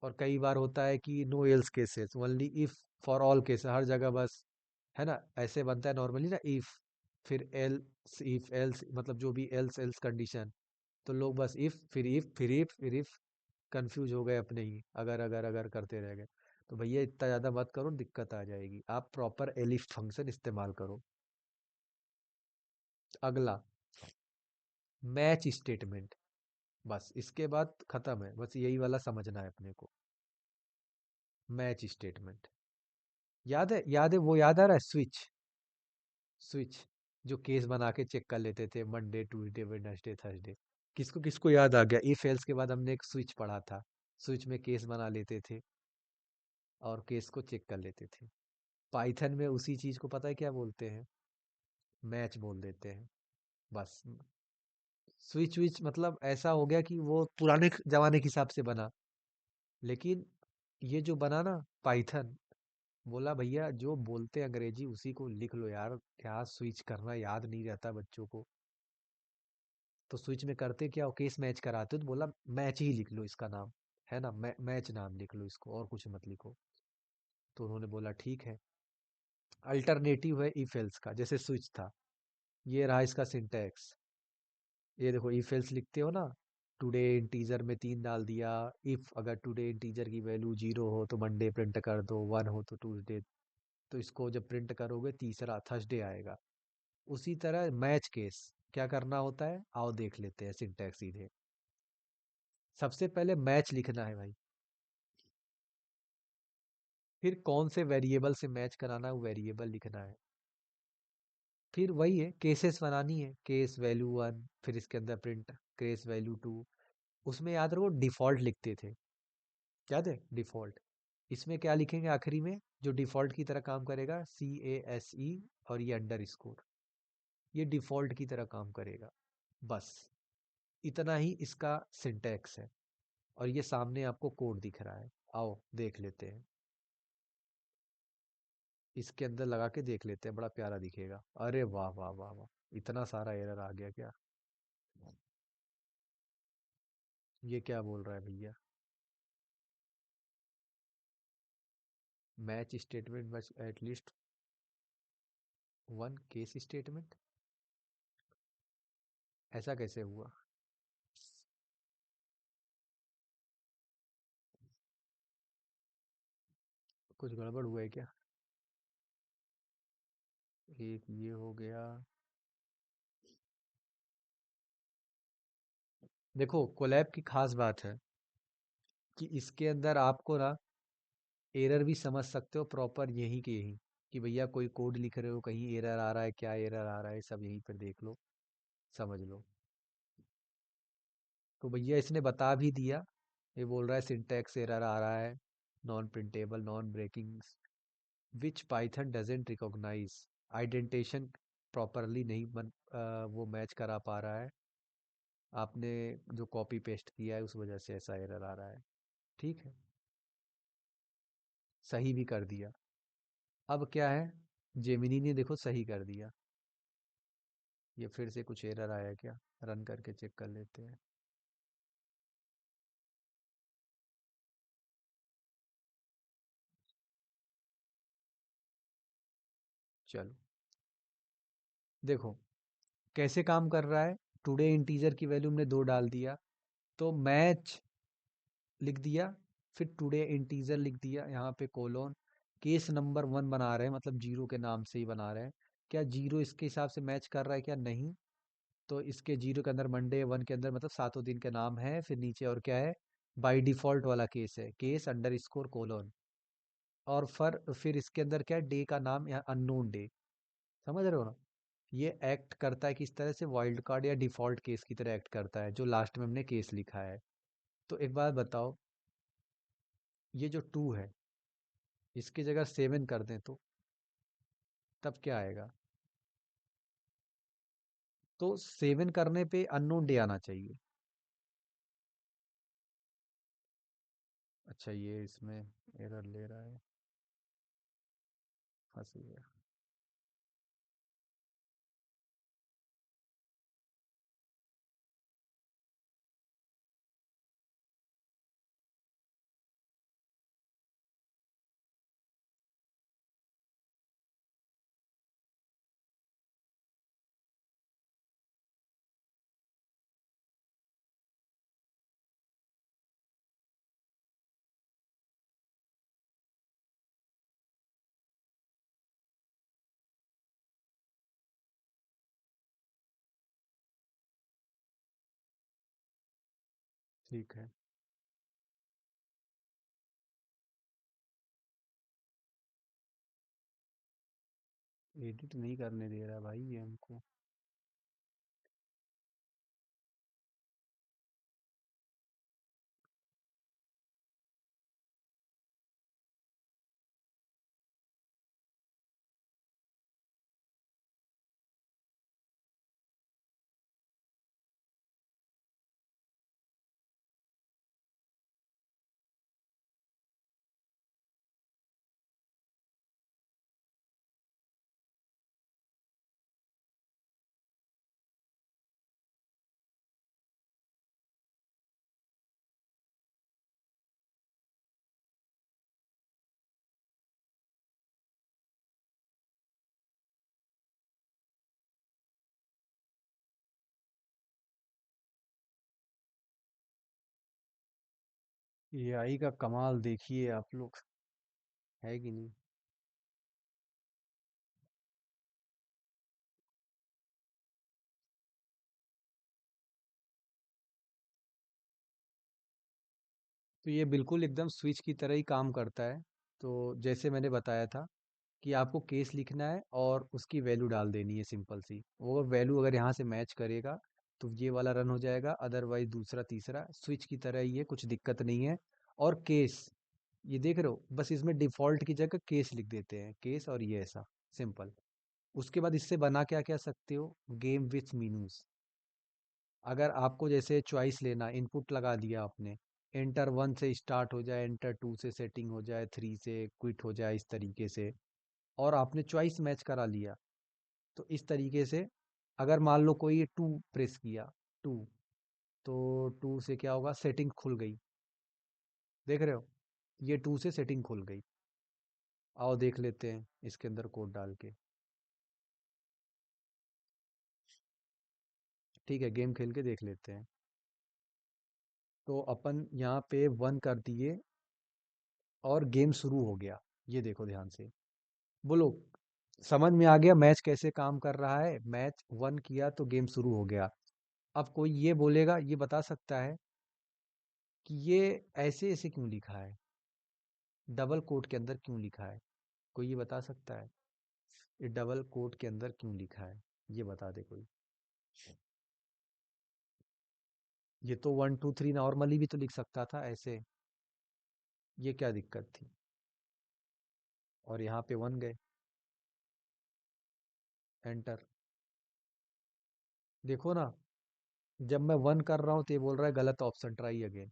और कई बार होता है कि no else cases, only if for all case, हर जगह बस, है ना? ऐसे बनता है नॉर्मली ना, इफ फिर एल्स, इफ एल्स मतलब जो भी एल्स एल्स कंडीशन, तो लोग बस इफ फिर इफ फिर इफ फिर इफ, कंफ्यूज हो गए अपने ही, अगर करते रह गए। तो भैया इतना ज्यादा मत करो, दिक्कत आ जाएगी। आप प्रॉपर एलिफ फंक्शन इस्तेमाल करो। अगला, मैच स्टेटमेंट। बस इसके बाद खत्म है, बस यही वाला समझना है अपने को। मैच स्टेटमेंट याद है? वो याद आ रहा है? स्विच, स्विच जो केस बना के चेक कर लेते थे, मंडे ट्यूसडे वेडनेसडे थर्सडे। किसको किसको याद आ गया? इफ एल्स के बाद हमने एक स्विच पढ़ा था, स्विच में केस बना लेते थे और केस को चेक कर लेते थे। पाइथन में उसी चीज को पता है क्या बोलते हैं? मैच बोल देते हैं। बस स्विच विच मतलब ऐसा हो गया कि वो पुराने जमाने के हिसाब से बना, लेकिन ये जो बना ना पाइथन, बोला भैया जो बोलते हैं अंग्रेजी उसी को लिख लो यार, क्या स्विच करना याद नहीं रहता बच्चों को। तो स्विच में करते क्या हो, केस मैच कराते हो, तो बोला मैच ही लिख लो इसका नाम, है ना? मैच नाम लिख लो इसको, और कुछ मत लिखो। तो उन्होंने बोला ठीक है। अल्टरनेटिव है इफ एल्स का, जैसे स्विच था, ये रहा इसका सिंटैक्स। ये देखो इफ एल्स लिखते हो ना, टुडे इंटीजर में 3 डाल दिया। इफ अगर टुडे इंटीजर की वैल्यू 0 हो तो मंडे प्रिंट कर दो, 1 हो तो ट्यूसडे। तो इसको जब प्रिंट करोगे तीसरा थर्सडे आएगा। उसी तरह मैच केस क्या करना होता है, आओ देख लेते हैं सिंटैक्स सीधे। सबसे पहले मैच लिखना है भाई, फिर कौन से वेरिएबल से मैच कराना है वो वेरिएबल लिखना है। फिर वही है, केसेस बनानी है, केस वैल्यू 1, फिर इसके अंदर प्रिंट केस वैल्यू 2। उसमें याद रखो डिफॉल्ट लिखते थे, याद है? डिफॉल्ट। इसमें क्या लिखेंगे आखिरी में जो डिफॉल्ट की तरह काम करेगा? CASE, और ये अंडर स्कोर, ये डिफॉल्ट की तरह काम करेगा। बस इतना ही इसका सिंटैक्स है। और ये सामने आपको कोड दिख रहा है, आओ देख लेते हैं। इसके अंदर लगा के देख लेते हैं, बड़ा प्यारा दिखेगा। अरे वाह वाह वाह वाह, इतना सारा एरर आ गया क्या? ये क्या बोल रहा है भैया? मैच स्टेटमेंट बस एटलीस्ट वन केस स्टेटमेंट, ऐसा कैसे हुआ? कुछ गड़बड़ हुआ है क्या? एक ये हो गया। देखो, कोलैब की खास बात है कि इसके अंदर आपको ना एरर भी समझ सकते हो प्रॉपर, यही के यही कि भैया कोई कोड लिख रहे हो, कहीं एरर आ रहा है, क्या एरर आ रहा है, सब यहीं पर देख लो, समझ लो। तो भैया इसने बता भी दिया। ये बोल रहा है सिंटैक्स एरर आ रहा है, non printable, non breaking, which Python doesn't recognise, indentation properly नहीं वो मैच करा पा रहा है, आपने जो कॉपी पेस्ट किया है उस वजह से ऐसा एरर आ रहा है। ठीक है, सही भी कर दिया। अब क्या है, जेमिनी ने देखो सही कर दिया। ये फिर से कुछ एरर आया क्या? रन करके चेक कर लेते हैं। चलो, देखो कैसे काम कर रहा है। टुडे इंटीजर की वैल्यू हमने 2 डाल दिया, तो मैच लिख दिया, फिर टुडे इंटीजर लिख दिया, यहाँ पे कोलोन, केस नंबर 1 बना रहे हैं, मतलब जीरो के नाम से ही बना रहे हैं। क्या जीरो इसके हिसाब से मैच कर रहा है क्या? नहीं। तो इसके जीरो के अंदर मंडे, 1 के अंदर मतलब सातों दिन के नाम है, फिर नीचे और क्या है, बाय डिफॉल्ट वाला केस है, केस अंडर स्कोर कोलोन, और फिर इसके अंदर क्या है, डे का नाम यहाँ अननोन डे। समझ रहे हो ना? ये एक्ट करता है किस तरह से, वाइल्ड कार्ड या डिफॉल्ट केस की तरह एक्ट करता है, जो लास्ट में हमने केस लिखा है। तो एक बात बताओ, ये जो टू है, इसकी जगह 7 कर दें तो तब क्या आएगा? तो 7 करने पे अननोन डे आना चाहिए। अच्छा, ये इसमें एरर ले रहा है, फंस गया। ठीक है। एडिट नहीं करने दे रहा भाई ये हमको। एआई का कमाल देखिए आप लोग, है कि नहीं? तो ये बिल्कुल एकदम स्विच की तरह ही काम करता है। तो जैसे मैंने बताया था कि आपको केस लिखना है और उसकी वैल्यू डाल देनी है, सिंपल सी। वो वैल्यू अगर यहाँ से मैच करेगा तो ये वाला रन हो जाएगा, अदरवाइज दूसरा तीसरा, स्विच की तरह ही है, कुछ दिक्कत नहीं है। और केस, ये देख रहे हो, बस इसमें डिफॉल्ट की जगह केस लिख देते हैं, केस, और ये ऐसा सिंपल। उसके बाद इससे बना क्या क्या सकते हो, गेम विथ मीनूस। अगर आपको जैसे चॉइस लेना, इनपुट लगा दिया आपने, एंटर 1 से स्टार्ट हो जाए, एंटर 2 से सेटिंग हो जाए, 3 से क्विट हो जाए, इस तरीके से, और आपने चॉइस मैच करा लिया, तो इस तरीके से अगर मान लो कोई 2 प्रेस किया, 2, तो टू से क्या होगा, सेटिंग खुल गई। देख रहे हो, ये टू से सेटिंग खुल गई। आओ देख लेते हैं इसके अंदर कोड डाल के। ठीक है, गेम खेल के देख लेते हैं। तो अपन यहाँ पे वन कर दिए और गेम शुरू हो गया। ये देखो ध्यान से, बोलो समझ में आ गया मैच कैसे काम कर रहा है? मैच वन किया तो गेम शुरू हो गया। अब कोई ये बोलेगा, ये बता सकता है कि ये ऐसे ऐसे क्यों लिखा है, डबल कोट के अंदर क्यों लिखा है? कोई ये बता सकता है ये डबल कोट के अंदर क्यों लिखा है? ये बता दे कोई। ये तो वन टू थ्री नॉर्मली भी तो लिख सकता था ऐसे। ये क्या दिक्कत थी? और यहाँ पे वन गए, एंटर। देखो ना, जब मैं वन कर रहा हूँ तो ये बोल रहा है गलत ऑप्शन, ट्राई अगेन।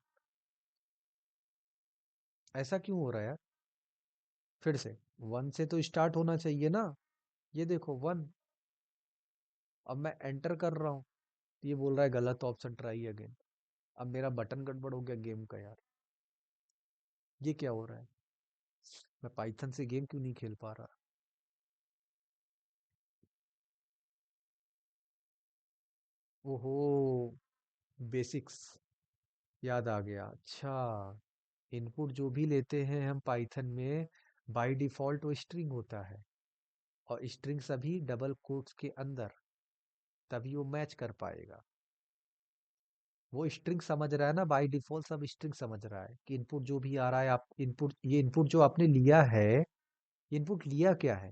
ऐसा क्यों हो रहा है यार? फिर से वन से तो स्टार्ट होना चाहिए ना। ये देखो वन, अब मैं एंटर कर रहा हूँ तो ये बोल रहा है गलत ऑप्शन, ट्राई अगेन। अब मेरा बटन गड़बड़ हो गया गेम का यार। ये क्या हो रहा है? मैं पाइथन से गेम क्यों नहीं खेल पा रहा? ओहो, बेसिक्स याद आ गया। अच्छा, इनपुट जो भी लेते हैं हम पाइथन में, बाय डिफॉल्ट वो स्ट्रिंग होता है। और स्ट्रिंग सभी डबल कोट्स के अंदर, तभी वो मैच कर पाएगा। वो स्ट्रिंग समझ रहा है ना, बाय डिफॉल्ट सब स्ट्रिंग समझ रहा है कि इनपुट जो भी आ रहा है, आप इनपुट, ये इनपुट जो आपने लिया है, इनपुट लिया क्या है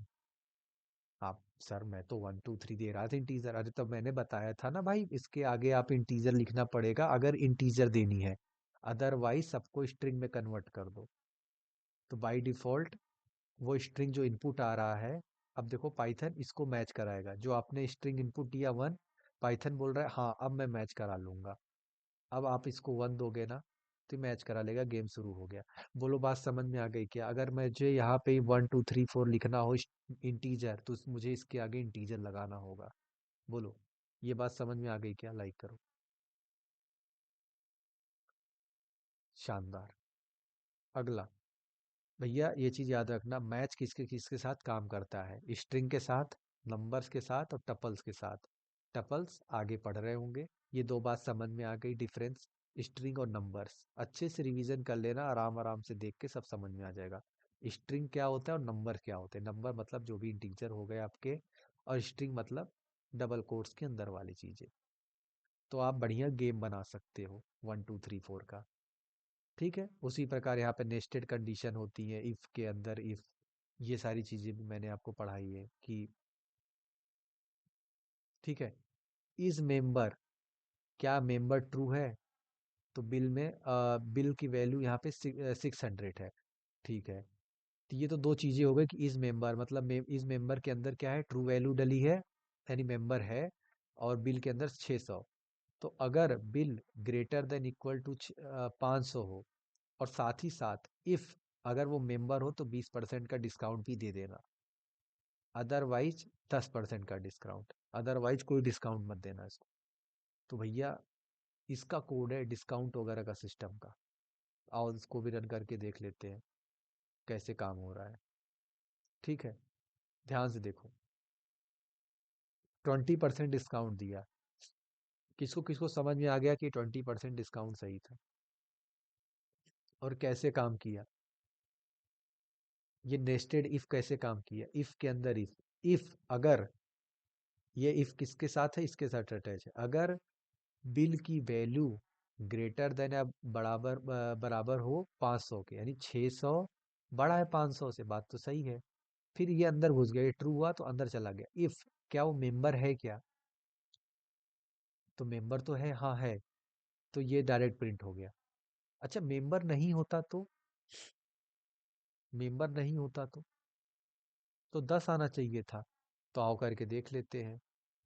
आप? सर मैं तो वन टू थ्री दे रहा था इंटीजर। अरे तो मैंने बताया था ना भाई, इसके आगे आप इंटीजर लिखना पड़ेगा अगर इंटीजर देनी है, अदरवाइज सबको स्ट्रिंग में कन्वर्ट कर दो। तो बाय डिफॉल्ट वो स्ट्रिंग जो इनपुट आ रहा है, अब देखो पाइथन इसको मैच कराएगा। जो आपने स्ट्रिंग इनपुट दिया वन, पाइथन बोल रहा है हाँ अब मैं मैच करा लूंगा। अब आप इसको वन दोगे ना, तो मैच करा लेगा, गेम शुरू हो गया। बोलो बात समझ में आ गई क्या? अगर मुझे यहाँ पे वन टू थ्री फोर लिखना हो इंटीजर, तो मुझे इसके आगे इंटीजर लगाना होगा। बोलो, ये बात समझ में आ गई क्या? लाइक करो। शानदार। अगला, भैया ये चीज याद रखना, मैच किसके किसके साथ काम करता है? स्ट्रिंग के साथ, नंबर्स के साथ और टपल्स के साथ। टपल्स आगे पढ़ रहे होंगे। ये दो बात समझ में आ गई, डिफरेंस स्ट्रिंग और नंबर्स। अच्छे से रिवीजन कर लेना, आराम आराम से देख के सब समझ में आ जाएगा। स्ट्रिंग क्या होता है और नंबर क्या होते हैं? नंबर मतलब जो भी इंटीजर हो गए आपके, और स्ट्रिंग मतलब डबल कोट्स के अंदर वाली चीजें। तो आप बढ़िया गेम बना सकते हो वन टू थ्री फोर का। ठीक है, उसी प्रकार यहाँ पे नेस्टेड कंडीशन होती है, इफ के अंदर इफ। ये सारी चीजें भी मैंने आपको पढ़ाई है कि, ठीक है। इज मेंबर, क्या मेंबर ट्रू है? तो बिल में बिल की वैल्यू यहाँ पे 600 है। ठीक है, तो ये तो दो चीजें हो गई कि इज मेंबर मतलब इज मेंबर के अंदर क्या है, ट्रू वैल्यू डली है, यानी मेंबर है। और बिल के अंदर 600। तो अगर bill greater than equal to 500 हो, और साथ ही साथ इफ अगर वो मेंबर हो तो 20% का डिस्काउंट भी दे देना, अदरवाइज 10% का डिस्काउंट, अदरवाइज कोई डिस्काउंट मत देना इसको। तो भैया इसका कोड है डिस्काउंट वगैरह का सिस्टम का। आओ इसको भी रन करके देख लेते हैं कैसे काम हो रहा है। ठीक है, ध्यान से देखो, 20% डिस्काउंट दिया। किसको किसको समझ में आ गया कि 20% डिस्काउंट सही था और कैसे काम किया? ये नेस्टेड इफ कैसे काम किया? इफ के अंदर इफ, इफ अगर, ये इफ किसके साथ है? इसके साथ अटैच है। अगर बिल की वैल्यू ग्रेटर देन या बराबर हो 500 के, यानी 600 बड़ा है 500 से, बात तो सही है। फिर ये अंदर घुस गया, ये ट्रू हुआ तो अंदर चला गया। इफ, क्या वो मेंबर है क्या? तो मेंबर तो है, हाँ है। तो ये डायरेक्ट प्रिंट हो गया। अच्छा, मेंबर नहीं होता तो? मेंबर नहीं होता तो 10 आना चाहिए था। तो आओ करके देख लेते हैं,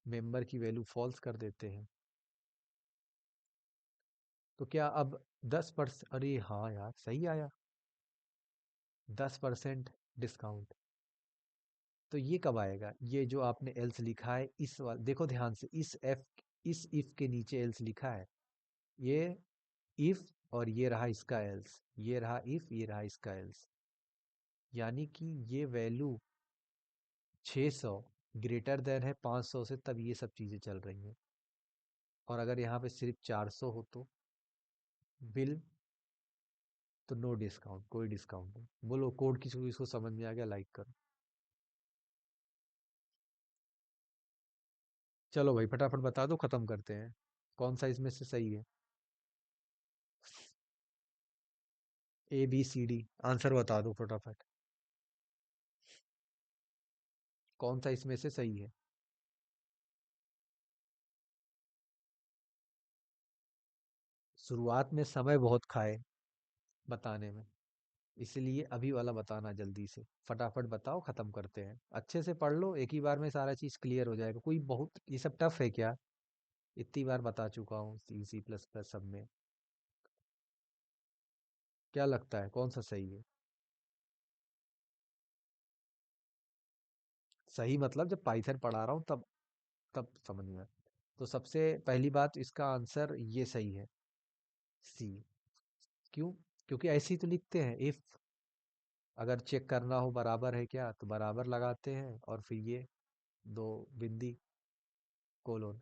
मेंबर की वैल्यू फॉल्स कर देते हैं। तो क्या अब 10%, अरे हाँ यार सही आया, 10% डिस्काउंट। तो ये कब आएगा? ये जो आपने एल्स लिखा है इस वाल देखो ध्यान से, इस इफ के नीचे एल्स लिखा है। ये इफ और ये रहा इसका एल्स, ये रहा इफ, ये रहा इसका एल्स। यानी कि ये वैल्यू 600 ग्रेटर देन है 500 से, तब ये सब चीजें चल रही हैं। और अगर यहाँ पे सिर्फ 400 हो तो बिल, तो नो डिस्काउंट, कोई डिस्काउंट नहीं। बोलो कोड किसी को इसको समझ में आ गया, लाइक करो। चलो भाई फटाफट बता दो, खत्म करते हैं। कौन सा इसमें से सही है? ABCD, आंसर बता दो फटाफट। कौन सा इसमें से सही है? शुरुआत में समय बहुत खाए बताने में, इसलिए अभी वाला बताना जल्दी से। फटाफट बताओ, खत्म करते हैं। अच्छे से पढ़ लो, एक ही बार में सारा चीज क्लियर हो जाएगा। कोई बहुत ये सब टफ है क्या? इतनी बार बता चुका हूँ C++ सब में। क्या लगता है कौन सा सही है? सही मतलब जब पाइथन पढ़ा रहा हूँ तब, तब समझ में आए। तो सबसे पहली बात, इसका आंसर ये सही है, सी। क्यों? क्योंकि ऐसे ही तो लिखते हैं, इफ अगर चेक करना हो बराबर है क्या, तो बराबर लगाते हैं और फिर ये दो बिंदी कोलोन।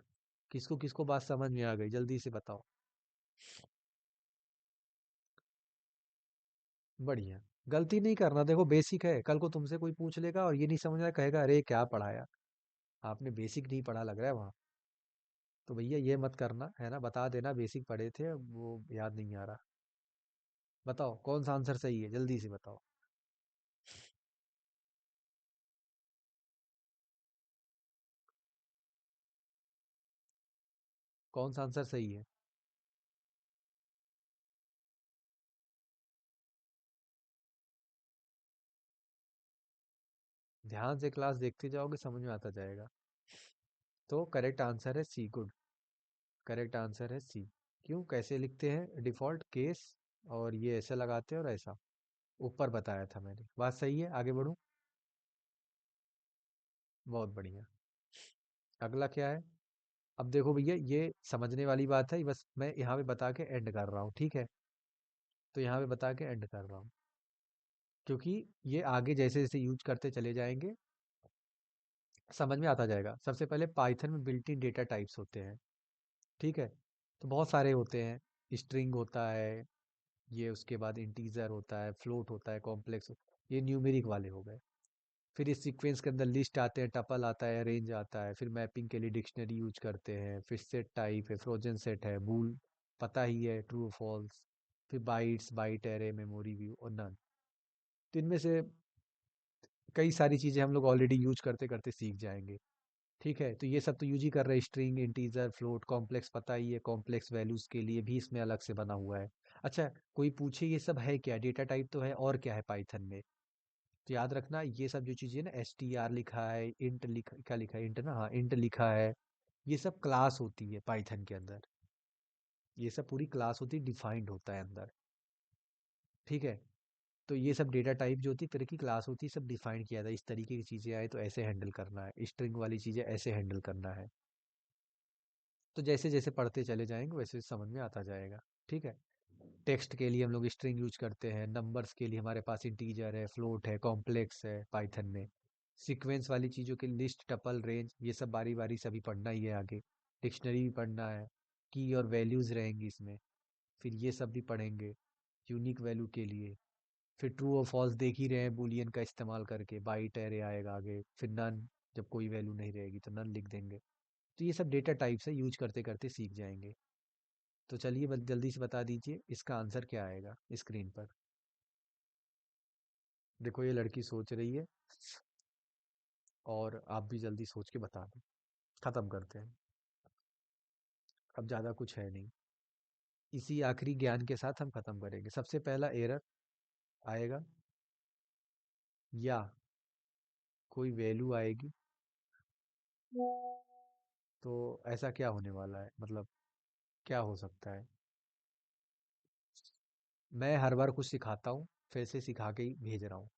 किसको किसको बात समझ में आ गई, जल्दी से बताओ। बढ़िया। गलती नहीं करना, देखो बेसिक है, कल को तुमसे कोई पूछ लेगा और ये नहीं समझ आया, कहेगा अरे क्या पढ़ाया, आपने बेसिक नहीं पढ़ा लग रहा है वहाँ। तो भैया ये मत करना, है ना, बता देना बेसिक पढ़े थे, वो याद नहीं आ रहा। बताओ कौन सा आंसर सही है, जल्दी से बताओ। कौन सा आंसर सही है? ध्यान से क्लास देखते जाओगे, समझ में आता जाएगा। तो करेक्ट आंसर है सी, गुड। करेक्ट आंसर है सी। क्यों, कैसे लिखते हैं? डिफॉल्ट केस, और ये ऐसे लगाते हैं और ऐसा। ऊपर बताया था मैंने, बात सही है, आगे बढ़ूं? बहुत बढ़िया। अगला क्या है? अब देखो भैया, ये समझने वाली बात है, बस मैं यहाँ पे बता के एंड कर रहा हूँ, ठीक है? तो यहाँ पे बता के एंड कर रहा हूँ, क्योंकि ये आगे जैसे जैसे यूज करते चले जाएंगे समझ में आता जाएगा। सबसे पहले पाइथन में बिल्ट इन डेटा टाइप्स होते हैं, ठीक है? तो बहुत सारे होते हैं। स्ट्रिंग होता है, ये उसके बाद इंटीजर होता है, फ्लोट होता है, कॉम्प्लेक्स, ये न्यूमेरिक वाले हो गए। फिर इस सीक्वेंस के अंदर लिस्ट आते हैं, टपल आता है, रेंज आता है, फिर मैपिंग के लिए डिक्शनरी यूज करते हैं, फिर सेट टाइप है, फ्रोजन सेट है, बूल पता ही है, ट्रू फॉल्स, फिर bytes, byte array, memory view और नन। तो इनमें से कई सारी चीजें हम लोग ऑलरेडी यूज करते करते सीख जाएंगे, ठीक है? तो ये सब तो यूज ही कर रहे हैं, स्ट्रिंग, इंटीजर, फ्लोट, कॉम्प्लेक्स पता ही है, कॉम्प्लेक्स वैल्यूज के लिए भी इसमें अलग से बना हुआ है। अच्छा, कोई पूछे ये सब है क्या, डेटा टाइप तो है, और क्या है पाइथन में? तो याद रखना, ये सब जो चीजें ना, STR लिखा है, इंट लिखा, क्या लिखा है, इंट ना, हाँ इंट लिखा है, ये सब क्लास होती है पाइथन के अंदर। ये सब पूरी क्लास होती है, डिफाइंड होता है अंदर, ठीक है? तो ये सब डेटा टाइप जो होती है, तरह की क्लास होती है, सब डिफाइन किया था, इस तरीके की चीजें आए तो ऐसे हैंडल करना है, स्ट्रिंग वाली चीजें ऐसे हैंडल करना है। तो जैसे जैसे पढ़ते चले जाएंगे वैसे समझ में आता जाएगा, ठीक है? टेक्स्ट के लिए हम लोग स्ट्रिंग यूज करते हैं, नंबर्स के लिए हमारे पास इंटीजर है, फ्लोट है, कॉम्प्लेक्स है पाइथन में। सीक्वेंस वाली चीज़ों के लिस्ट, टपल, रेंज, ये सब बारी बारी सभी पढ़ना ही है आगे। डिक्शनरी भी पढ़ना है, की और वैल्यूज रहेंगी इसमें, फिर ये सब भी पढ़ेंगे यूनिक वैल्यू के लिए। फिर ट्रू और फॉल्स देख ही रहे हैं, बूलियन का इस्तेमाल करके बाइट एरे आएगा आगे, फिर नन, जब कोई वैल्यू नहीं रहेगी तो नन लिख देंगे। तो ये सब डेटा टाइप्स है, यूज करते करते सीख जाएंगे। तो चलिए जल्दी से बता दीजिए इसका आंसर क्या आएगा स्क्रीन पर। देखो ये लड़की सोच रही है, और आप भी जल्दी सोच के बता दो, खत्म करते हैं। अब ज्यादा कुछ है नहीं, इसी आखिरी ज्ञान के साथ हम खत्म करेंगे। सबसे पहला एरर आएगा, या कोई वैल्यू आएगी, तो ऐसा क्या होने वाला है, मतलब क्या हो सकता है? मैं हर बार कुछ सिखाता हूँ, फिर से सिखा के ही भेज रहा हूँ,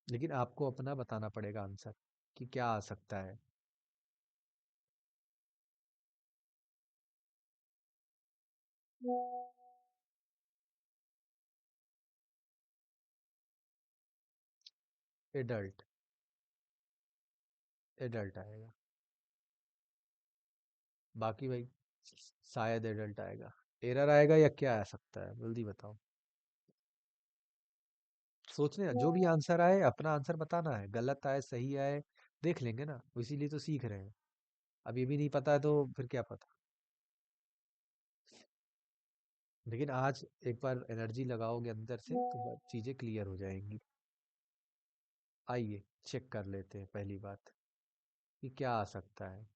लेकिन आपको अपना बताना पड़ेगा आंसर कि क्या आ सकता है। एडल्ट। एडल्ट आएगा। बाकी भाई शायद एडल्ट आएगा। एरर आएगा या क्या आ सकता है, जल्दी बताओ। सोचने जो भी आंसर आए अपना आंसर बताना है, गलत आए सही आए देख लेंगे ना, इसीलिए तो सीख रहे हैं। अब ये भी नहीं पता है तो फिर क्या पता। लेकिन आज एक बार एनर्जी लगाओगे अंदर से तो चीजें क्लियर हो जाएंगी। आइए चेक कर लेते हैं पहली बात कि क्या आ सकता है।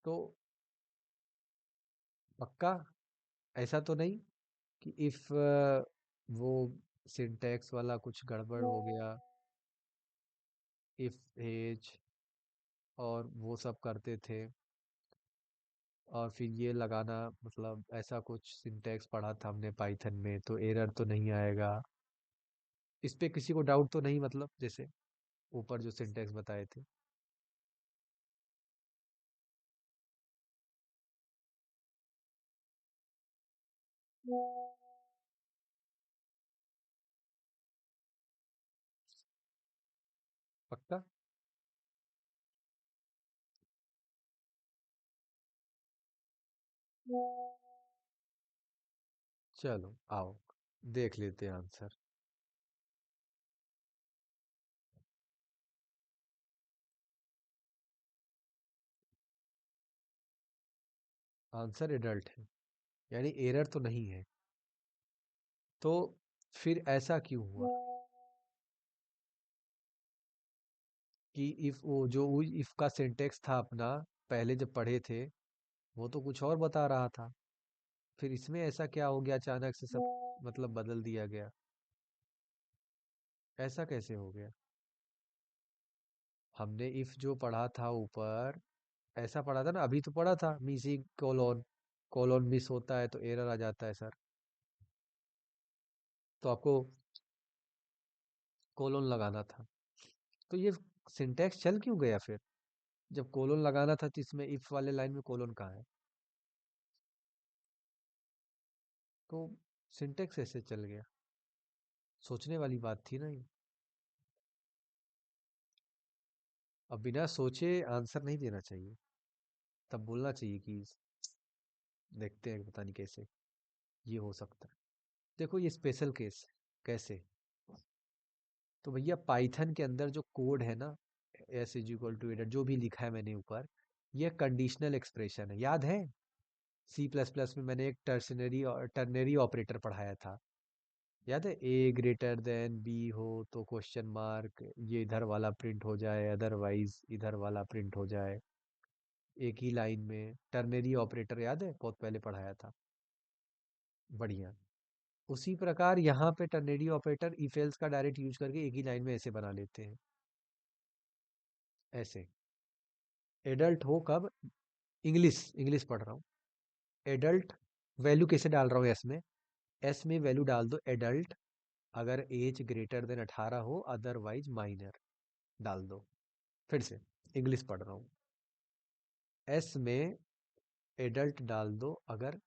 तो पक्का ऐसा तो नहीं कि इफ वो सिंटैक्स वाला कुछ गड़बड़ हो गया, इफ एज और वो सब करते थे और फिर ये लगाना, मतलब ऐसा कुछ सिंटैक्स पढ़ा था हमने पाइथन में तो एरर तो नहीं आएगा। इस पे किसी को डाउट तो नहीं, मतलब जैसे ऊपर जो सिंटैक्स बताए थे। पक्का। चलो आओ देख लेते हैं आंसर। आंसर एडल्ट है, यानी एरर तो नहीं है। तो फिर ऐसा क्यों हुआ कि इफ वो जो इफ का सिंटेक्स था अपना पहले जब पढ़े थे वो तो कुछ और बता रहा था, फिर इसमें ऐसा क्या हो गया अचानक से सब मतलब बदल दिया गया। ऐसा कैसे हो गया। हमने इफ जो पढ़ा था ऊपर ऐसा पढ़ा था ना, अभी तो पढ़ा था मिसिंग कोलोन, कोलोन मिस होता है तो एरर आ जाता है सर। तो आपको कोलोन लगाना था। तो ये सिंटेक्स चल क्यों गया फिर, जब कोलोन लगाना था तो इसमें इफ वाले लाइन में कोलोन कहाँ है। तो सिंटेक्स ऐसे चल गया, सोचने वाली बात थी ना ये। अब बिना सोचे आंसर नहीं देना चाहिए, तब बोलना चाहिए कि देखते हैं पता नहीं कैसे ये हो सकता है। देखो ये स्पेशल केस कैसे। तो भैया पाइथन के अंदर जो कोड है ना, S is equal to adder जो भी लिखा है मैंने ऊपर, ये कंडीशनल एक्सप्रेशन है, याद है। सी प्लस प्लस में मैंने एक टर्नरी ऑपरेटर पढ़ाया था, याद है। ए ग्रेटर देन बी हो तो क्वेश्चन मार्क ये इधर वाला प्रिंट हो जाए, अदरवाइज इधर वाला प्रिंट हो जाए। एक ही लाइन में टर्नरी ऑपरेटर, याद है बहुत पहले पढ़ाया था। बढ़िया। उसी प्रकार यहाँ पे टर्नरी ऑपरेटर इफ एल्स का डायरेक्ट यूज करके एक ही लाइन में ऐसे बना लेते हैं, ऐसे। एडल्ट हो कब, इंग्लिश इंग्लिश पढ़ रहा हूँ। एडल्ट वैल्यू कैसे डाल रहा हूँ एस में, एस में वैल्यू डाल दो एडल्ट अगर एज ग्रेटर देन 18 हो, अदरवाइज माइनर डाल दो। फिर से इंग्लिश पढ़ रहा हूँ। एस में एडल्ट डाल दो अगर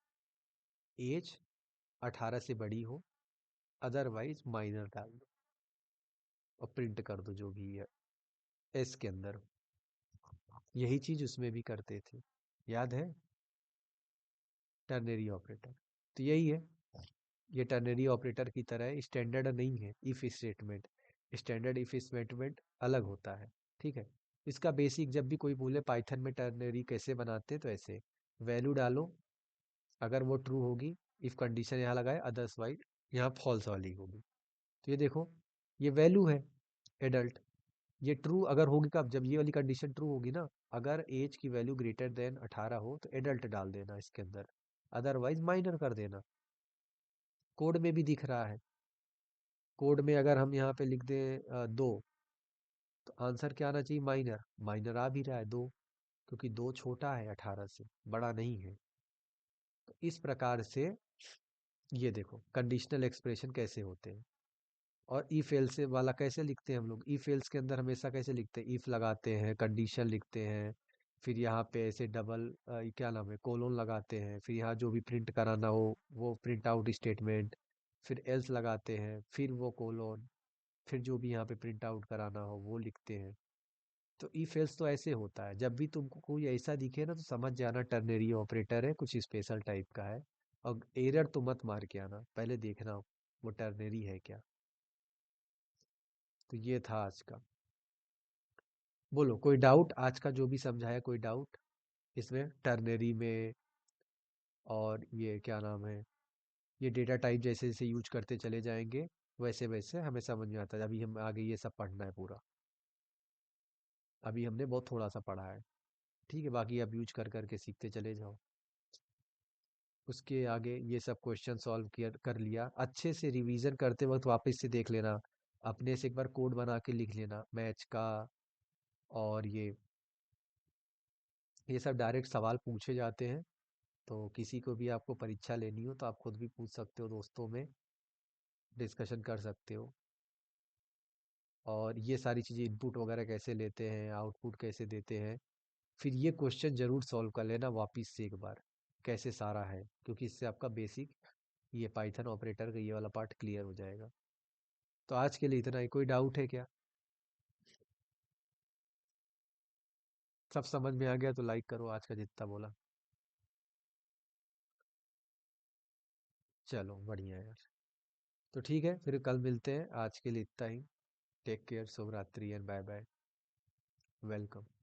एज 18 से बड़ी हो, अदरवाइज माइनर डाल दो और प्रिंट कर दो जो भी है एस के अंदर। यही चीज उसमें भी करते थे, याद है, टर्नरी ऑपरेटर। तो यही है, ये टर्नरी ऑपरेटर की तरह स्टैंडर्ड नहीं है if statement. Standard if statement अलग होता है, ठीक है। इसका बेसिक जब भी कोई बोले पाइथन में टर्नरी कैसे बनाते हैं तो ऐसे वैल्यू डालो, अगर वो ट्रू होगी इफ कंडीशन यहाँ लगाए, अदरवाइज यहाँ फॉल्स वाली होगी। तो ये देखो ये वैल्यू है एडल्ट, ये ट्रू अगर होगी कब, जब ये वाली कंडीशन ट्रू होगी ना, अगर एज की वैल्यू ग्रेटर देन 18 हो तो एडल्ट डाल देना इसके अंदर, अदरवाइज माइनर कर देना। कोड में भी दिख रहा है। कोड में अगर हम यहाँ पे लिख दें 2, तो आंसर क्या आना चाहिए, माइनर। माइनर आ भी रहा है 2, क्योंकि 2 छोटा है 18 से, बड़ा नहीं है। तो इस प्रकार से ये देखो कंडीशनल एक्सप्रेशन कैसे होते हैं। और इफ एल्स वाला कैसे लिखते हैं हम लोग, इफ एल्स के अंदर हमेशा कैसे लिखते हैं, इफ लगाते हैं कंडीशन लिखते हैं, फिर यहाँ पे ऐसे डबल क्या नाम है, कोलोन लगाते हैं, फिर यहाँ जो भी प्रिंट कराना हो वो प्रिंट आउट स्टेटमेंट, फिर एल्स लगाते हैं, फिर वो कोलोन, फिर जो भी यहाँ पे प्रिंट आउट कराना हो वो लिखते हैं। तो इफ एल्स तो ऐसे होता है, जब भी तुमको कोई ऐसा दिखे ना तो समझ जाना टर्नरी ऑपरेटर है, कुछ स्पेशल टाइप का है। और एरर तो मत मार के आना, पहले देखना वो टर्नरी है क्या। तो ये था आज का। बोलो कोई डाउट आज का जो भी समझाया, कोई डाउट इसमें टर्नरी में? और ये क्या नाम है, ये डेटा टाइप जैसे जैसे यूज करते चले जाएंगे वैसे वैसे हमें समझ में आता है। अभी हम आगे ये सब पढ़ना है पूरा, अभी हमने बहुत थोड़ा सा पढ़ा है। ठीक है, बाकी आप यूज कर करके सीखते चले जाओ। उसके आगे ये सब क्वेश्चन सॉल्व किया कर लिया, अच्छे से रिवीजन करते वक्त वापस से देख लेना, अपने से एक बार कोड बना के लिख लेना मैच का। और ये सब डायरेक्ट सवाल पूछे जाते हैं, तो किसी को भी आपको परीक्षा लेनी हो तो आप खुद भी पूछ सकते हो, दोस्तों में डिस्कशन कर सकते हो। और ये सारी चीज़ें इनपुट वगैरह कैसे लेते हैं, आउटपुट कैसे देते हैं, फिर ये क्वेश्चन जरूर सॉल्व कर लेना वापस से एक बार, कैसे सारा है, क्योंकि इससे आपका बेसिक ये पाइथन ऑपरेटर का ये वाला पार्ट क्लियर हो जाएगा। तो आज के लिए इतना ही, कोई डाउट है क्या? सब समझ में आ गया तो लाइक करो आज का जितना बोला। चलो बढ़िया है यार। तो ठीक है, फिर कल मिलते हैं, आज के लिए इतना ही। टेक केयर, शुभ रात्रि एंड बाय बाय। वेलकम।